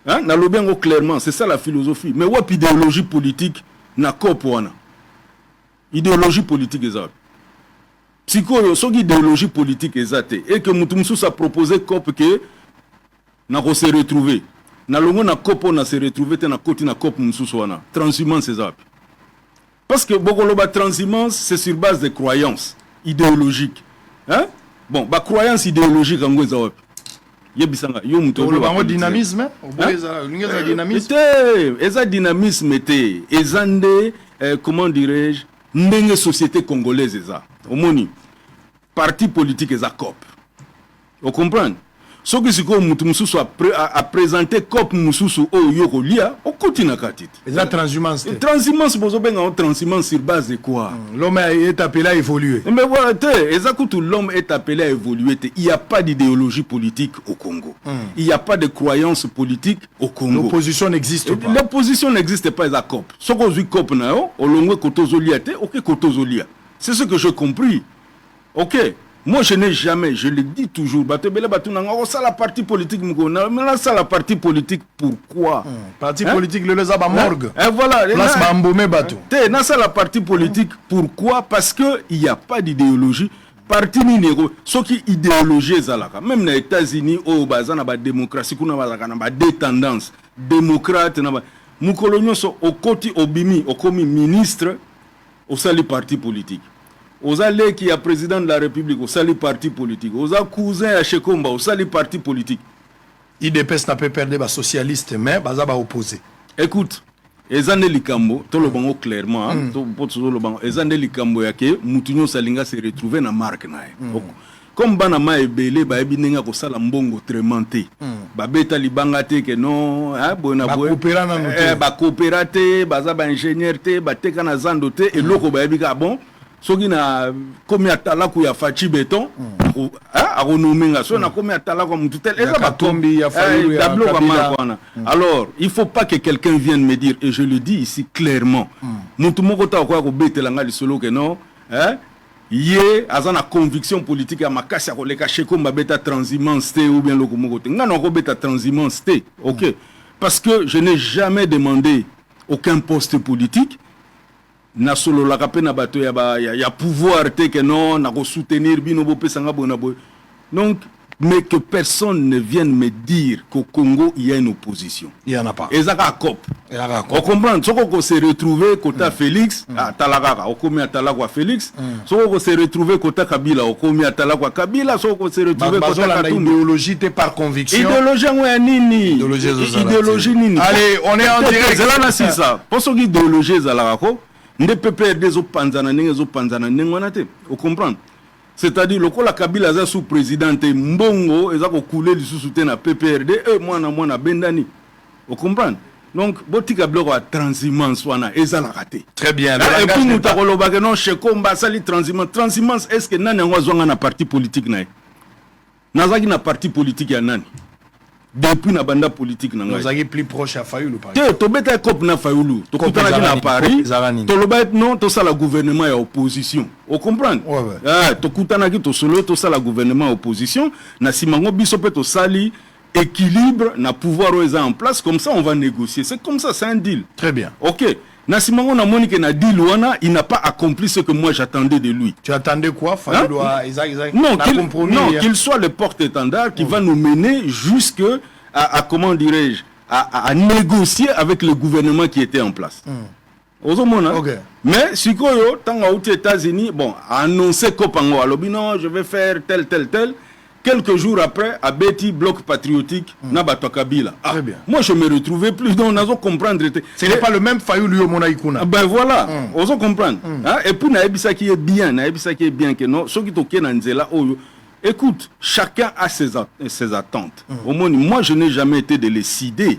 Hein, na lobengo clairement, c'est ça la philosophie. Mais wap idéologie politique na kopwana. Idéologie politique ezat. Psycho yo soki idéologie politique ezate et que mutumsu sa proposé cop que na ko se retrouver. Na longo na kopo na se retrouver te na koti na cop mususu wana. Transhumance ezat. Parce que Bogoloba transhumance, c'est sur base de croyances idéologiques. Hein? Bon, bah croyance idéologique en gros, yebisanga yo muto le dynamisme, dynamisme. Eza dynamisme était, ezande comment dirais-je, ndenge société congolaise eza. Omoni parti politique eza COP. Vous comprenez? Ce que c'est que mutumsu soit à présenter COP mususu o yoko lia au continent katit. Et la transhumance. Transhumance bozo benga en transhumance sur base de quoi? L'homme est appelé à évoluer. Mais voilà, exactement, l'homme est appelé à évoluer. Il n'y a pas d'idéologie politique au Congo. Il n'y a pas de croyance politique au Congo. L'opposition n'existe pas. L'opposition n'existe pas à COP. Ce qu'on dit COP na yo, au longue kotozolia te, ok kotozolia. C'est ce que j'ai compris. Ok. Moi, je n'ai jamais, je le dis toujours, ça la partie politique, mais ça la partie politique, pourquoi? Parti politique, le lezaba morgue. Et voilà. Place Bambomé Batou. Ça la partie politique, pourquoi? Parce qu'il n'y a pas d'idéologie. Parti minéraux, ce qui idéologie zalaka. Même dans les États-Unis, au bazan, la démocratie, on a des tendances. Démocrates, Moukolonyo, au côté, au bimi, au commis ministre, au sali parti politique. Aux allés qui est président de la République, au sali parti politique. Aux cousins à Chekomba, au sali parti politique. IDPS n'a pas perdu les socialistes, mais ils ont opposé. Écoute, les années Likambo, tout le bango clairement, les années Likambo, Moutinho Salinga s'est retrouvé dans la marque. comme banama ebele ba ebinenga ko sala mbongo trementé ba beta libanga te que non bona ba coopéra na noté ba coopératé baza ba ingénieur te ba teka na zando te et loko ba ebika bon soki na komi atala ku ya fachi béton akonomenga so na komi atala ko mutu tel eza ba tombi ya faulu ya kabila. Alors il faut pas que quelqu'un vienne me dire, et je le dis ici clairement, mutu moko ta ko betela nga lisolo que non yé azana conviction politique ya makasi ya koleka cheko mbabeta transhumance te ou bien loko moko te nga na ko beta transhumance te. OK, parce que je n'ai jamais demandé aucun poste politique na solo la kapé na bato ya pouvoir te que non na ko soutenir bino bo pesanga bona boy. Donc mais que personne ne vienne me dire qu'au Congo il y a une opposition. Il y en a pas. Ezaka cop. On comprend. Soko ko se retrouver kota Félix atalaka okomi atalaka Félix. Soko ko se retrouver kota Kabila okomi atalaka Kabila. Soko ko se retrouver kota Katumbi. Idéologie te par conviction. Idéologie ngwa nini? Idéologie nini? Allez, on est en direct. C'est là na c'est ça. Pour ce qui idéologie zalaka ko nde PPRD zo panzana ndenge wana te. On comprend. C'est-à-dire le la Kabila za sous présidente mbongo eza ko couler lisusu te na PPRD mwana bendani. Vous comprenez? Donc botika bloko a transhumance wana eza la raté. Très bien. Et puis nous ta koloba que non cheko mba sali transhumance. Transhumance est-ce que nani ngwa zwanga na parti politique na? Nazaki na parti politique ya nani? Depuis na banda politique na ngai. Nazaki plus proche à Fayoulou par exemple. To beta cop na Fayoulou. To kutana na Paris. To loba non to sala gouvernement ya opposition. Vous comprenez? To kutana ki to solo to sala gouvernement opposition na simango biso pe to sali équilibre na pouvoir en place, comme ça on va négocier. C'est comme ça, c'est un deal. Très bien. OK. Nassimango na monique na deal wana, il n'a pas accompli ce que moi j'attendais de lui. Tu attendais quoi? Non, qu'il soit le porte-étendard qui va nous mener jusque à comment dirais-je, à négocier avec le gouvernement qui était en place. Okay. Mais si koyo tant aux États-Unis, bon, annoncé Kopango alobi non, je vais faire tel. Quelques jours après, à Betty Bloc Patriotique, Nabato Kabila. Très bien. Moi, je me retrouvais plus dans on comprendre. Ce n'est pas le même Fayoulou Monaïkouna. Ben voilà, on se comprendre. Et puis, Naïbisa qui est bien que non, ceux qui toquent dans Nzela, écoute, chacun a ses attentes. Au moins, moi, je n'ai jamais été de les cider.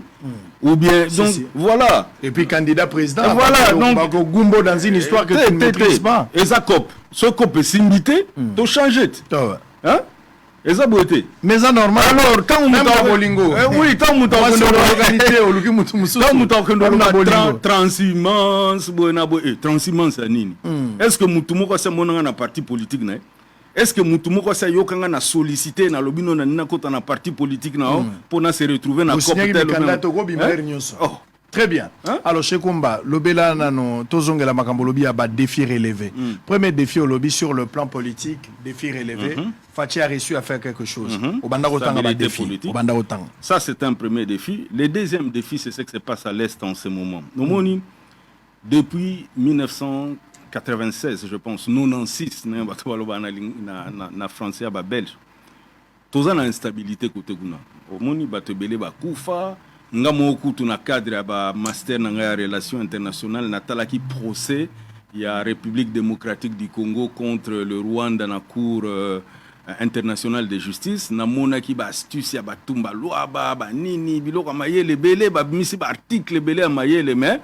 Ou bien, donc, voilà. Et puis, candidat président, voilà, donc, Gumbo dans une histoire que tu ne maîtrises pas. Et ça, ce cop est s'imiter, tu changes. Hein? Et ça beauté. Mais ça normal. Alors quand on bolingo. Oui, quand on transhumance, transhumance nini. Est-ce que mutumoko sa monanga na parti politique na? Est-ce que mutumoko sa yokanga na solliciter na lobino na nina kota na parti politique na pour na se retrouver na cocktail. Très bien. Alors, chez Kumba, l'obéla nano, tozongela makambolobi a ba défi relevé. Premier défi au lobby sur le plan politique, défi relevé. Fatih a réussi à faire quelque chose. Au banda autant à défi. Au banda autant. Ça, c'est un premier défi. Le deuxième défi, c'est ce qui se passe à l'Est en ce moment. Nous, depuis 1996, je pense, 96, na français à belge. Tous en instabilité côté Guna. Au moni batebele ba kufa. Nga moku tuna cadre ba master na nga relations internationales na talaki procès il y a République démocratique du Congo contre le Rwanda na cour internationale de justice na mona ki ba astuce ya batumba loi ba nini biloko mayele belé ba misi ba article belé mayele mais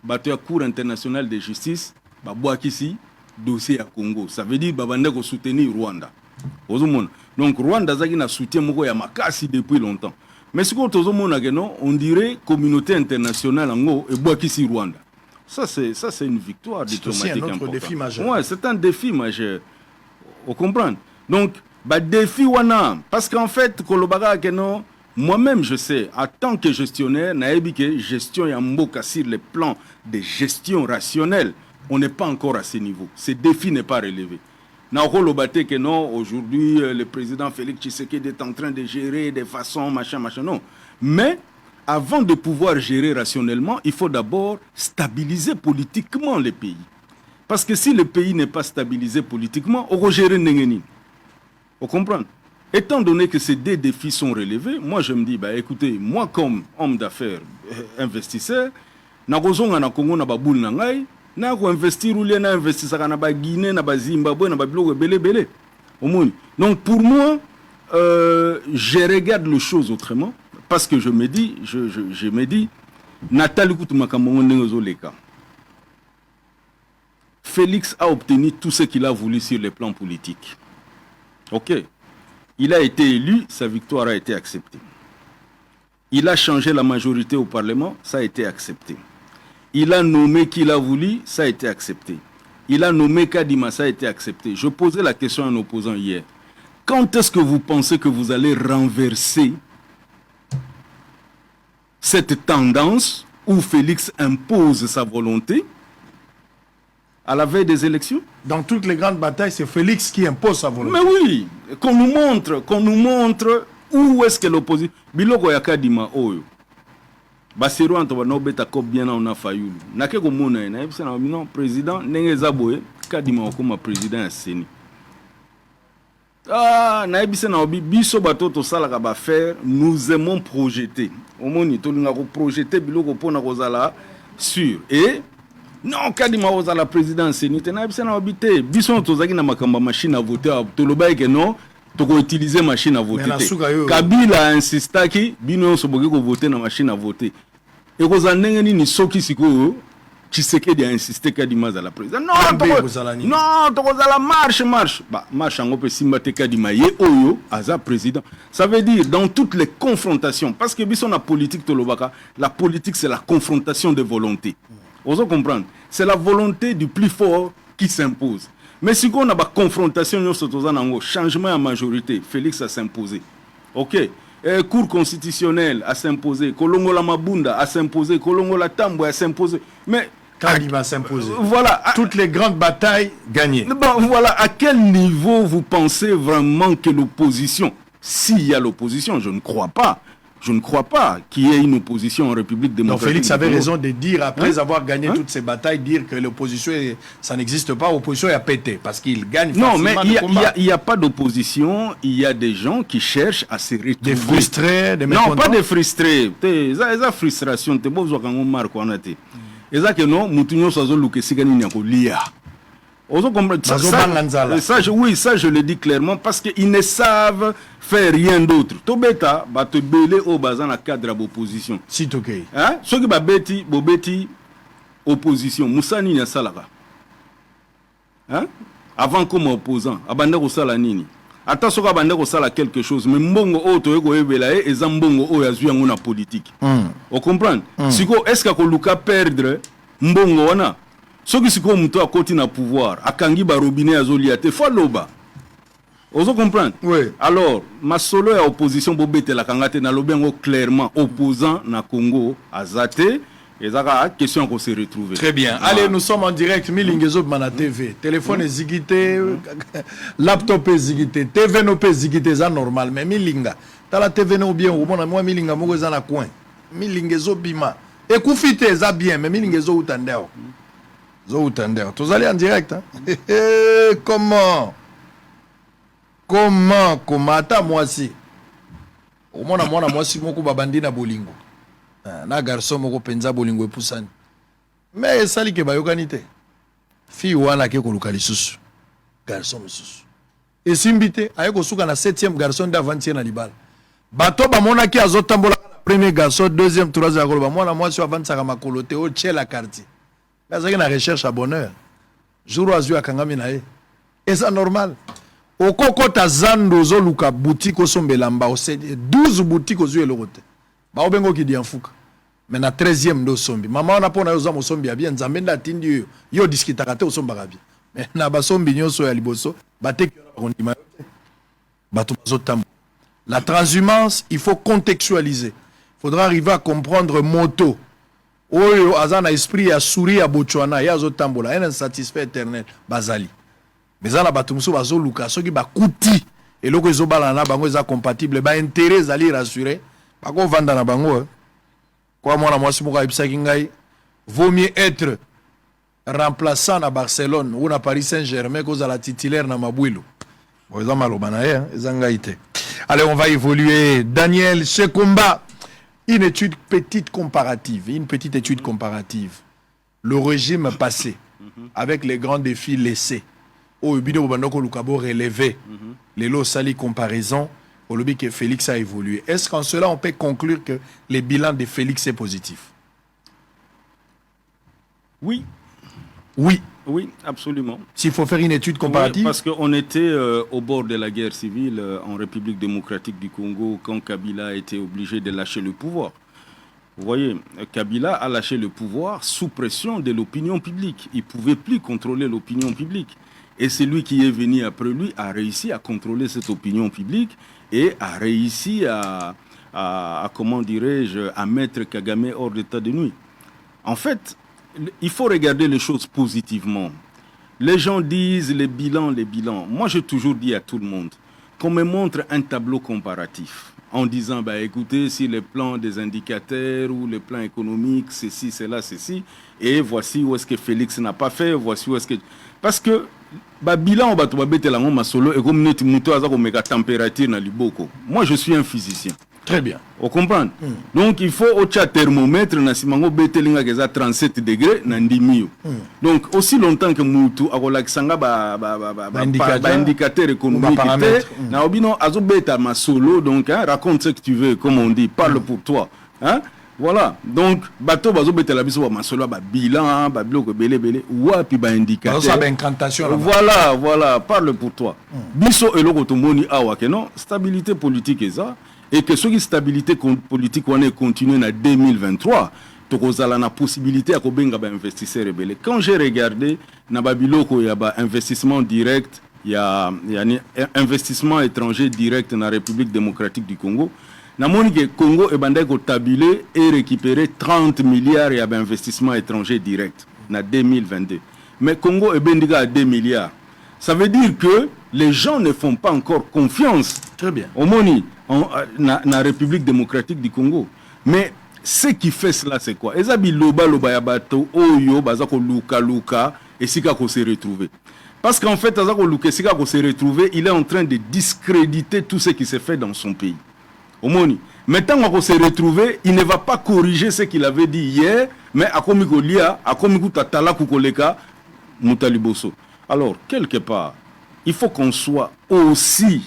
bato ya cour internationale de justice ba boakisi dossier ya Congo, ça veut dire ba bande ko soutenir Rwanda. Ozomona. Donc Rwanda zaki na soutien moko ya makasi depuis longtemps. Mais ce qu'on on dirait communauté internationale en gros et Boakisi Rwanda. Ça c'est une victoire diplomatique importante. C'est un autre défi majeur. Ouais, c'est un défi majeur. Vous comprenez? Donc, défi wana parce qu'en fait moi-même je sais en tant que gestionnaire naebike gestion ya mboka sur le plan de gestion rationnelle, on n'est pas encore à ce niveau. Ce défi n'est pas relevé. Que non, aujourd'hui, le président Félix Tshisekedi est en train de gérer de façon machin, non. Mais avant de pouvoir gérer rationnellement, il faut d'abord stabiliser politiquement le pays. Parce que si le pays n'est pas stabilisé politiquement, on va gérer n'engeni. Vous comprenez? Étant donné que ces deux défis sont relevés, moi je me dis, écoutez, moi comme homme d'affaires, investisseur, na kozonga na Congo na baboule na ngai, na ko investir ou na investir ça na ba Guinée na ba Zimbabwe na ba biloko belé. Au moins. Donc pour moi, je regarde les choses autrement parce que je me dis, Nathalie Koutoumakamongo Félix a obtenu tout ce qu'il a voulu sur le plan politique. Ok. Il a été élu, sa victoire a été acceptée. Il a changé la majorité au Parlement, ça a été accepté. Il a nommé qui il a voulu, ça a été accepté. Il a nommé Kadima, ça a été accepté. Je posais la question à un opposant hier. Quand est-ce que vous pensez que vous allez renverser cette tendance où Félix impose sa volonté à la veille des élections? Dans toutes les grandes batailles, c'est Félix qui impose sa volonté. Mais oui, qu'on nous montre où est-ce que l'opposition... Biloko ya Kadima oyo. Basiro antoba no beta ko bien na ona fayulu. Nake ko mona na ebisa na non président ndenge zaboye Kadima okoma président ya Seni. Ah, na ebisa na obi biso bato to sala ka ba faire, nous aimons projeter. Omoni to linga ko projeter biloko pona ko zala sûr et non Kadima ozala président Seni te na ebisa na obi te biso to zaki na makamba machine à voter to loba ke non to ko utiliser machine à voter. Kabila insista ki bino so boki ko voter na machine à voter. Et ko zanenge ni soki siko Tshisekedi a insisté Kadima za la président. Non, to ko za la marche. Bah marche ngo pe simba te Kadima ye oyo aza président. Ça veut dire dans toutes les confrontations parce que biso na politique to lobaka, la politique c'est la confrontation de volontés. Vous comprenez? C'est la volonté du plus fort qui s'impose. Mais si on a une confrontation, changement à majorité, Félix a s'imposé. Ok. Cour constitutionnelle a s'imposé. Kolongo la Mabunda a s'imposé. Kolongo la Tambo a s'imposé. Mais Kadima a s'imposé. Voilà. Toutes les grandes batailles gagnées. Bon, voilà. À quel niveau vous pensez vraiment que l'opposition, s'il y a l'opposition, je ne crois pas qu'il y ait une opposition en République démocratique. Donc Félix avait raison de dire, après avoir gagné toutes ces batailles, dire que l'opposition, ça n'existe pas, l'opposition est à péter, parce qu'il gagne facilement. Non, mais il n'y a pas d'opposition, il y a des gens qui cherchent à se retrouver. Des frustrés, des mécontents. Non, pas des frustrés. C'est la frustration. C'est bon, vous avez marre, quoi. Et ça, que non, nous sommes luke sigani nyako lia. Ça, je le dis clairement parce qu'ils ne savent faire rien d'autre. Tobeta, ba te belé au bazan à cadre à l'opposition. Si ok. Hein? Ce qui ba beti opposition. Moussani na salaka. Hein? Avant comme opposant, abanda ko sala nini. Ata soka abanda ko sala quelque chose, mais mbongo o to eko ebela e eza mbongo o yazwi yango na politique. On comprend? Siko est-ce que ko luka perdre mbongo wana? Ce qui est muto à côté na pouvoir, à Kangi Barobiné à Zoliate, Faloba. Vous comprenez? Oui. Alors, ma solo est opposition Bobete la Kangate na lobengo clairement opposant na Congo à Zate. Et ça la question qu'on s'est retrouvé. Très bien. Voilà. Allez, nous sommes en direct. Milingezo Mana TV. Téléphone est zigité, laptop est zigité, TV no est zigité, c'est normal. Mais Milinga, t'as la TV no bien, ou bon, moi Milinga, moi dans la coin. Milingezo Bima. Et Koufite, ça bien, mais Milingezo Utandeo. Tous allez en direct. Hein? Comment Ata moi si. Au moins, moi si moko babandi na bolingo. Na garçon moko penza bolingo epusani. Mais sali ke bayokanite. Fi wana ke koluka lisusu. Garçon mususu. Et simbite ayeko suka na 7e garçon d'avant-hier na libala. Bato ba mona ki azotambola premier garçon, 2e, 3e koloba. Moi si avance ka makolote o tchela quartier. C'est une recherche à bonheur. Jour à jour, et c'est normal. Au Koko Tazando, Zoluka, boutique au Sombelamba, 12 boutiques aux yeux de l'autre. Bah, Bengo qui dit en fouca. Mais na 13e do Sombi. Maman, on a pas aux hommes au Sombi à bien, Zamenda Tindu, yo discutakate au Sombarabi. Mais na Basombi, nyo so yaliboso, bate on dit la transhumance, il faut contextualiser. Il faudra arriver à comprendre moto. Oyo azana esprit ya souri ya bochwana ya zotambola un insatisfait éternel bazali mais ana batumso bazo luka soki bakuti eloko ezobala na bango eza compatible ba intérêt ali rassuré bako vanda na bango kwa mwana mwasi moko ayebisaki ngai vaut mieux être remplaçant à Barcelone ou à Paris Saint-Germain qu'aux à la titulaire na Mabwilo eza maloba na ye eza ngai te. Allez, on va évoluer. Daniel Shekumba. Une petite étude comparative. Le régime passé, avec les grands défis laissés. au bino bandoko lukabo relevé les lots sali comparaison au lobby que Félix a évolué. Est-ce qu'en cela on peut conclure que le bilan de Félix est positif? Oui. Oui. Oui, absolument. S'il faut faire une étude comparative. Oui, parce qu'on était au bord de la guerre civile en République démocratique du Congo quand Kabila a été obligé de lâcher le pouvoir. Vous voyez, Kabila a lâché le pouvoir sous pression de l'opinion publique. Il ne pouvait plus contrôler l'opinion publique. Et celui qui est venu après lui a réussi à contrôler cette opinion publique et a réussi à comment dirais-je, à mettre Kagame hors d'état de nuit. En fait, il faut regarder les choses positivement. Les gens disent les bilans. Moi, j'ai toujours dit à tout le monde qu'on me montre un tableau comparatif en disant, bah, écoutez, si les plans des indicateurs ou les plans économiques, ceci, cela, ceci, et voici où est-ce que Félix n'a pas fait, voici où est-ce que... Parce que, bah, bilan, bah, tu vas mettre la main solo et comme nous, tu as température dans le boko. Moi, je suis un physicien. Très bien. Vous comprenez? Donc, il faut au thermomètre, na simango betelinga keza 37 degrés, na ndimiyo. Donc, aussi longtemps que Moutou, a relaxanga indicateur économique, na obino, azo beta ma solo, donc, hein, raconte ce que tu veux, comme on dit, parle pour toi. Hein? Voilà. Donc, bateau, bazo beta la biso, ma solo, bilan, bloc, belé, ouapi, indicateur. Voilà, parle pour toi. Biso et l'okotomoni, awa, non? Stabilité politique et ça. Et que ce qui stabilité politique on est continué en 2023, tu as la possibilité à investisseurs rebelles. Quand j'ai regardé na Babiloko il y a investissement direct, il y a investissement étranger direct dans la République démocratique du Congo. Na moni Congo est bandé ko tabilé et récupérer 30 milliards et investissement étranger direct en 2022. Mais Congo est bendiga à 2 milliards. Ça veut dire que les gens ne font pas encore confiance. Très bien. Au Moni, la République démocratique du Congo. Mais ce qui fait cela, c'est quoi? Ezabi loba ya bato oyo bazako luka et sika ko se retrouver. Parce qu'en fait, azako luka sika ko se retrouver, il est en train de discréditer tout ce qui s'est fait dans son pays. Au Moni. Maintenant qu'on se retrouver, il ne va pas corriger ce qu'il avait dit hier, mais akomiko lia, akomiko tatala kukoleka mutaliboso. Alors, quelque part, il faut qu'on soit aussi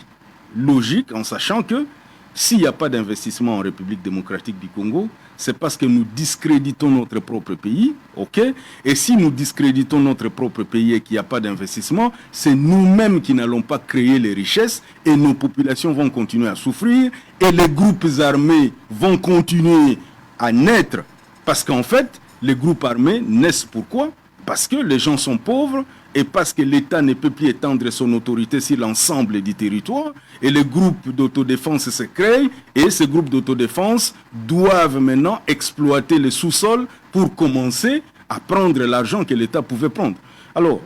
logique en sachant que s'il n'y a pas d'investissement en République démocratique du Congo, c'est parce que nous discréditons notre propre pays, ok? Et si nous discréditons notre propre pays et qu'il n'y a pas d'investissement, c'est nous-mêmes qui n'allons pas créer les richesses et nos populations vont continuer à souffrir et les groupes armés vont continuer à naître parce qu'en fait, les groupes armés naissent pourquoi? Parce que les gens sont pauvres et parce que l'État ne peut plus étendre son autorité sur l'ensemble du territoire. Et les groupes d'autodéfense se créent et ces groupes d'autodéfense doivent maintenant exploiter les sous-sols pour commencer à prendre l'argent que l'État pouvait prendre. Alors,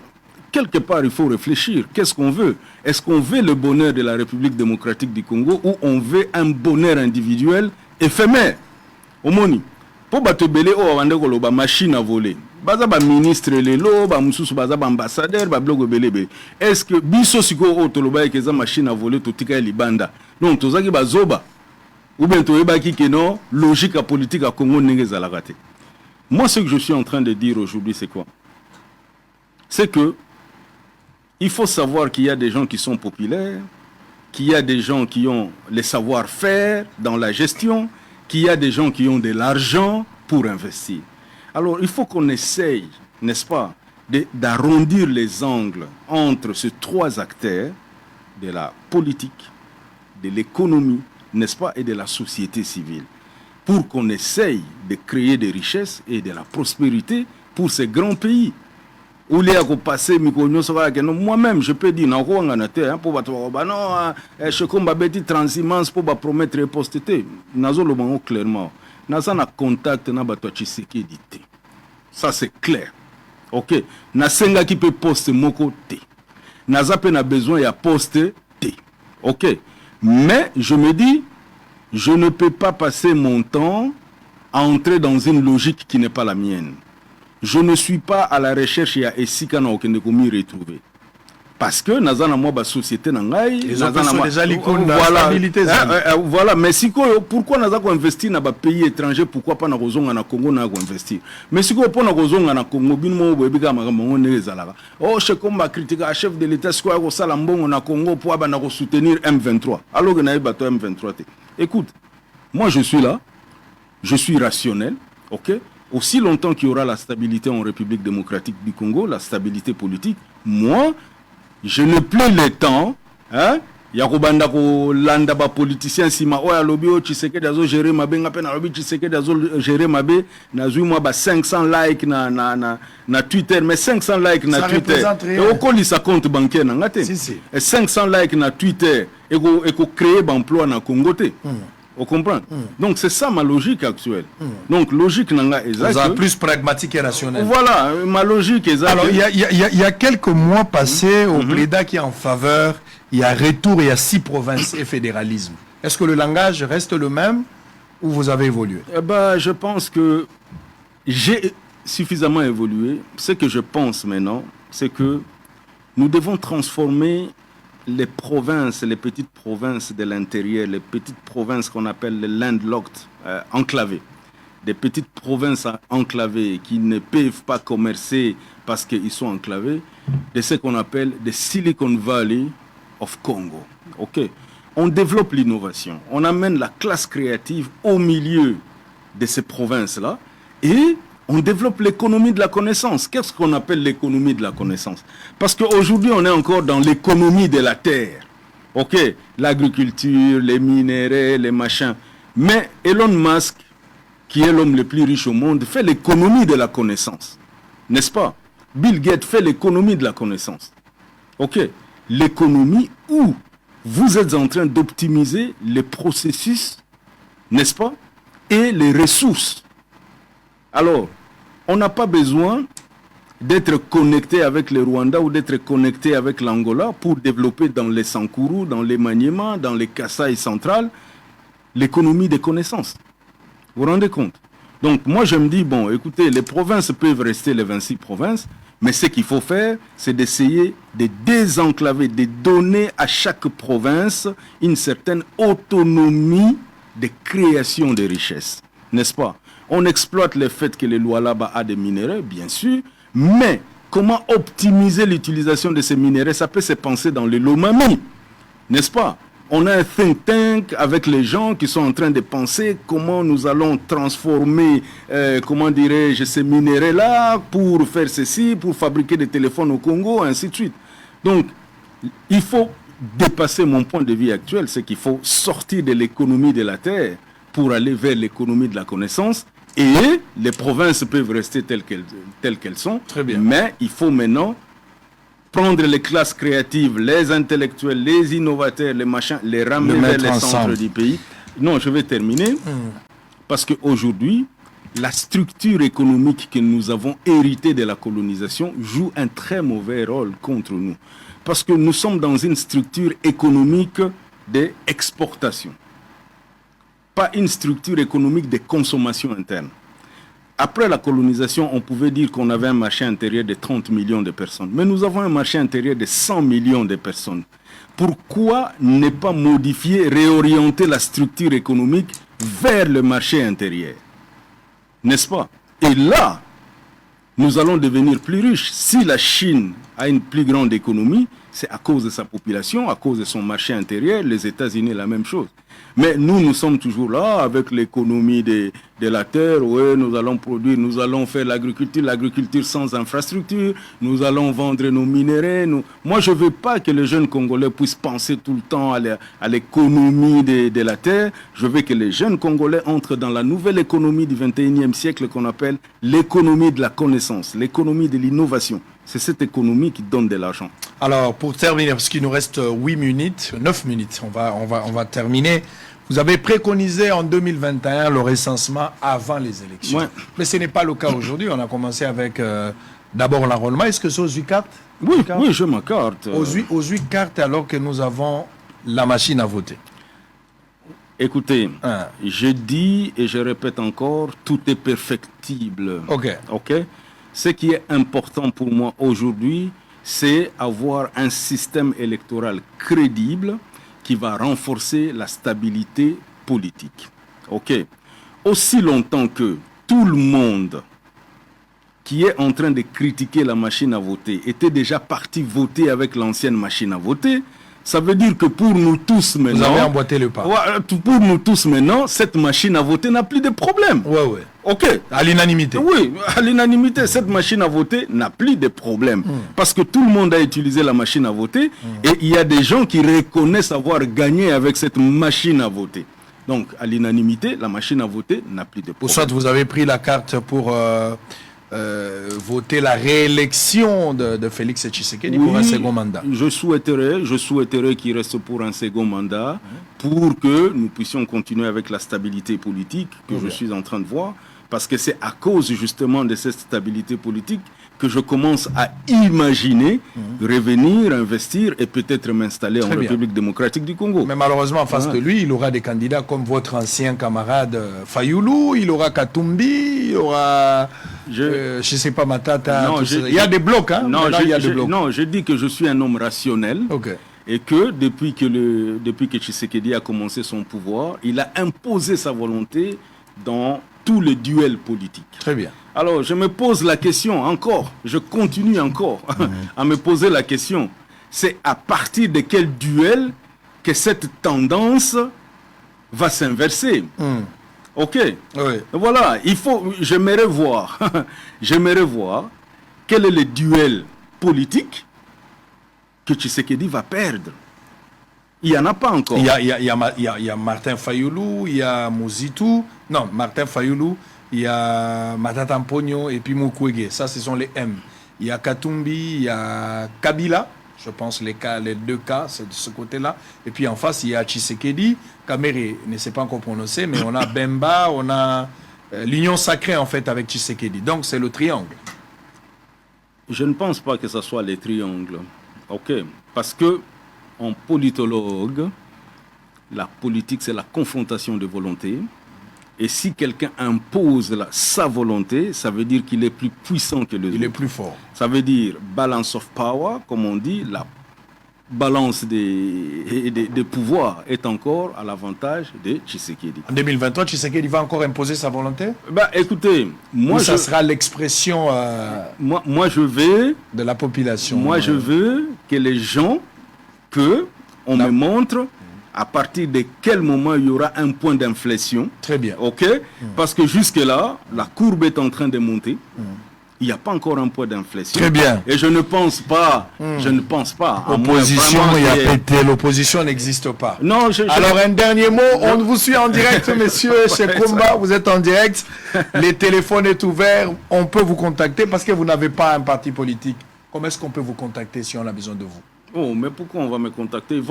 quelque part, il faut réfléchir. Qu'est-ce qu'on veut? Est-ce qu'on veut le bonheur de la République démocratique du Congo ou on veut un bonheur individuel éphémère? Omoni, pour battre belé, on machine à voler. Baza ba ministre lelo ba mususu baza ba ambassadeur ba blogo belebe. Est-ce que biso siko o toloba ke za machine à voler to tika libanda? Donc tozaki bazoba ou bien to yebaki ke non logique à politique à Congo ndenge zalaka te. Moi ce que je suis en train de dire aujourd'hui c'est quoi? C'est que il faut savoir qu'il y a des gens qui sont populaires, qu'il y a des gens qui ont les savoir-faire dans la gestion, qu'il y a des gens qui ont de l'argent pour investir. Alors, il faut qu'on essaye, n'est-ce pas, d'arrondir les angles entre ces trois acteurs de la politique, de l'économie, n'est-ce pas, et de la société civile, pour qu'on essaye de créer des richesses et de la prospérité pour ces grands pays. Moi-même, je peux dire, je transhumance pour promettre posteté. Clairement. Nazana contact na bato Tshisekedi te. Ça c'est clair. OK. Na senga qui peut poster moko te. Naza pe na besoin ya poster te. OK. Mais je me dis je ne peux pas passer mon temps à entrer dans une logique qui n'est pas la mienne. Je ne suis pas à la recherche ya esika na okende komi retrouver. Parce que nous avons une société dans les autres sont déjà l'icône de la stabilité. Voilà, mais si pourquoi nous avons investi dans les pays étrangers, pourquoi pas dans le Congo nous avons investi? Mais si pour nous avons dans Congo, oh, je comme critiquer un chef de l'État, ce qu'on a salambon dans Congo pour soutenir M23. Alors que nous avons M23. Écoute, moi je suis là, je suis rationnel, ok? Aussi longtemps qu'il y aura la stabilité en République démocratique du Congo, la stabilité politique, moi, je n'ai plus le temps, hein? Yakubanda ko landa ba politicien sima oya lobi o Tshisekedi azo gérer mabe ngape na lobi Tshisekedi azo gérer mabe na zui moi ba 500 likes na Twitter, mais 500 likes na Twitter et au colis sa compte bancaire na ngate et 500 likes na Twitter et ko créer ba emploi na Congo te. Vous comprenez? Donc c'est ça ma logique actuelle. Donc logique nanga exact. Vous plus pragmatique et rationnel. Voilà, ma logique exacte. Alors il y a quelques mois passés au Pléda qui est en faveur, il y a retour, il y a 6 provinces et fédéralisme. Est-ce que le langage reste le même ou vous avez évolué? Je pense que j'ai suffisamment évolué. Ce que je pense maintenant, c'est que nous devons transformer les provinces, les petites provinces de l'intérieur, les petites provinces qu'on appelle les landlocked, enclavées, des petites provinces enclavées qui ne peuvent pas commercer parce qu'ils sont enclavés, de ce qu'on appelle des Silicon Valley of Congo. Ok, on développe l'innovation, on amène la classe créative au milieu de ces provinces-là et on développe l'économie de la connaissance. Qu'est-ce qu'on appelle l'économie de la connaissance? Parce qu'aujourd'hui, on est encore dans l'économie de la terre. Ok, l'agriculture, les minéraux, les machins. Mais Elon Musk, qui est l'homme le plus riche au monde, fait l'économie de la connaissance. N'est-ce pas? Bill Gates fait l'économie de la connaissance. Ok, l'économie où vous êtes en train d'optimiser les processus, n'est-ce pas? Et les ressources. Alors, on n'a pas besoin d'être connecté avec le Rwanda ou d'être connecté avec l'Angola pour développer dans les Sankourou, dans les Maniema, dans les Kasaï centrales, l'économie des connaissances. Vous vous rendez compte? Donc moi je me dis, bon, écoutez, les provinces peuvent rester les 26 provinces, mais ce qu'il faut faire, c'est d'essayer de désenclaver, de donner à chaque province une certaine autonomie de création de richesses. N'est-ce pas? On exploite le fait que le Lualaba a des minéraux, bien sûr, mais comment optimiser l'utilisation de ces minéraux? Ça peut se penser dans le Lomami, n'est-ce pas? On a un think tank avec les gens qui sont en train de penser comment nous allons transformer, comment dirais-je, ces minéraux-là pour faire ceci, pour fabriquer des téléphones au Congo, ainsi de suite. Donc, il faut dépasser mon point de vue actuel, c'est qu'il faut sortir de l'économie de la terre pour aller vers l'économie de la connaissance. Et les provinces peuvent rester telles qu'elles sont. Très bien. Mais il faut maintenant prendre les classes créatives, les intellectuels, les innovateurs, les machins, les ramener vers les centres du pays. Non, je vais terminer. Parce qu'aujourd'hui, la structure économique que nous avons héritée de la colonisation joue un très mauvais rôle contre nous. Parce que nous sommes dans une structure économique d'exportation. Pas une structure économique de consommation interne. Après la colonisation, on pouvait dire qu'on avait un marché intérieur de 30 millions de personnes. Mais nous avons un marché intérieur de 100 millions de personnes. Pourquoi ne pas modifier, réorienter la structure économique vers le marché intérieur? N'est-ce pas? Et là, nous allons devenir plus riches. Si la Chine a une plus grande économie, c'est à cause de sa population, à cause de son marché intérieur. Les États-Unis, la même chose. Mais nous sommes toujours là avec l'économie de la terre. Oui, nous allons produire, nous allons faire l'agriculture sans infrastructure. Nous allons vendre nos minéraux. Moi, je ne veux pas que les jeunes Congolais puissent penser tout le temps à l'économie de la terre. Je veux que les jeunes Congolais entrent dans la nouvelle économie du 21e siècle qu'on appelle l'économie de la connaissance, l'économie de l'innovation. C'est cette économie qui donne de l'argent. Alors, pour terminer, parce qu'il nous reste 9 minutes, on va terminer. Vous avez préconisé en 2021 le recensement avant les élections. Ouais. Mais ce n'est pas le cas aujourd'hui. On a commencé avec d'abord l'enrôlement. Est-ce que c'est aux 8 cartes? Oui, je ma carte. Aux 8 cartes alors que nous avons la machine à voter. Écoutez, je dis et je répète encore, tout est perfectible. Ok. Ce qui est important pour moi aujourd'hui, c'est avoir un système électoral crédible qui va renforcer la stabilité politique. Ok. Aussi longtemps que tout le monde qui est en train de critiquer la machine à voter était déjà parti voter avec l'ancienne machine à voter, ça veut dire que pour nous tous maintenant... Vous avez emboîté le pas. Pour nous tous maintenant, cette machine à voter n'a plus de problème. Ouais. Ok. À l'unanimité. Oui, à l'unanimité, cette machine à voter n'a plus de problème. Parce que tout le monde a utilisé la machine à voter et il y a des gens qui reconnaissent avoir gagné avec cette machine à voter. Donc, à l'unanimité, la machine à voter n'a plus de problème. Ou soit vous avez pris la carte pour voter la réélection de Félix Tshisekedi pour un second mandat. Je souhaiterais qu'il reste pour un second mandat pour que nous puissions continuer avec la stabilité politique que je suis en train de voir. Parce que c'est à cause justement de cette stabilité politique que je commence à imaginer revenir, investir et peut-être m'installer en République démocratique du Congo. Mais malheureusement, en face de lui, il aura des candidats comme votre ancien camarade Fayoulou, il aura Katumbi, il aura... je ne sais pas, Matata. Non, il y a des blocs, hein? Non, je dis que je suis un homme rationnel. Okay. Et que depuis que Tshisekedi a commencé son pouvoir, il a imposé sa volonté dans tous les duels politiques. Très bien. Alors, je me pose la question encore, je continue encore à me poser la question. C'est à partir de quel duel que cette tendance va s'inverser. Ok. Oui. Voilà, j'aimerais voir quel est le duel politique que Tshisekedi va perdre. Il n'y en a pas encore. Il y a Martin Fayoulou, il y a Mouzitou. Non, Martin Fayoulou, il y a Matata Mpogno et puis Mukwege. Ça, ce sont les M. Il y a Katumbi, il y a Kabila. Je pense les deux cas, c'est de ce côté-là. Et puis en face, il y a Tshisekedi. Kamere ne sait pas encore prononcer, mais on a Bemba, on a l'union sacrée en fait avec Tshisekedi. Donc c'est le triangle. Je ne pense pas que ce soit les triangles. Ok. Parce que en politologue, la politique, c'est la confrontation de volontés. Et si quelqu'un impose sa volonté, ça veut dire qu'il est plus puissant que les autres. Il est plus fort. Ça veut dire balance of power, comme on dit, la balance des pouvoirs est encore à l'avantage de Tshisekedi. En 2023, Tshisekedi va encore imposer sa volonté? Écoutez, ça sera l'expression moi, je veux de la population. Moi, je veux que les gens, on me montre à partir de quel moment il y aura un point d'inflexion. Très bien. Ok. Parce que jusque-là, la courbe est en train de monter. Il n'y a pas encore un point d'inflexion. Très bien. Et je ne pense pas. Opposition, il y a pété. L'opposition n'existe pas. Non, alors, un dernier mot. On vous suit en direct, messieurs. Chez Kumba, vous êtes en direct. Les téléphones sont ouverts. On peut vous contacter parce que vous n'avez pas un parti politique. Comment est-ce qu'on peut vous contacter si on a besoin de vous? Oh, mais pourquoi on va me contacter?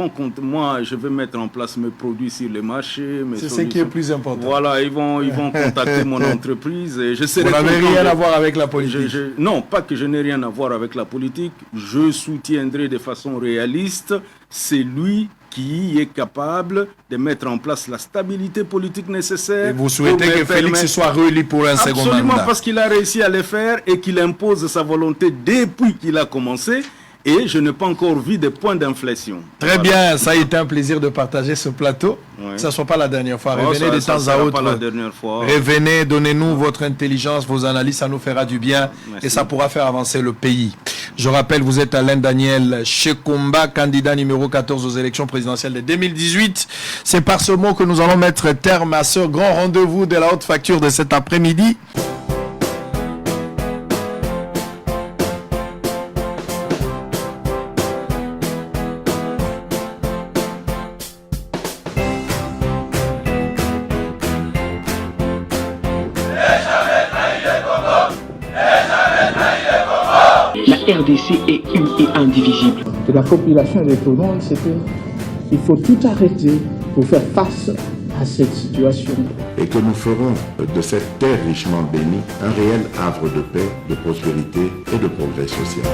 Moi, je vais mettre en place mes produits sur le marché. C'est ce qui est plus important. Voilà, ils vont contacter mon entreprise. Et je serai Vous n'avez rien à voir avec la politique? Non, pas que je n'ai rien à voir avec la politique. Je soutiendrai de façon réaliste celui qui est capable de mettre en place la stabilité politique nécessaire. Et vous souhaitez que Félix soit réélu pour un second mandat? Absolument, parce qu'il a réussi à le faire et qu'il impose sa volonté depuis qu'il a commencé. Et je n'ai pas encore vu de point d'inflexion. Très bien, ça a été un plaisir de partager ce plateau. Que ce ne soit pas la dernière fois. Revenez de temps à autre. Pas la dernière fois. Revenez, donnez-nous votre intelligence, vos analyses, ça nous fera du bien. Merci. Et ça pourra faire avancer le pays. Je rappelle, vous êtes Alain Daniel Shekumba, candidat numéro 14 aux élections présidentielles de 2018. C'est par ce mot que nous allons mettre terme à ce grand rendez-vous de la haute facture de cet après-midi. La RDC est une et indivisible. De la population et de tout le monde, c'est qu'il faut tout arrêter pour faire face à cette situation. Et que nous ferons de cette terre richement bénie un réel havre de paix, de prospérité et de progrès social.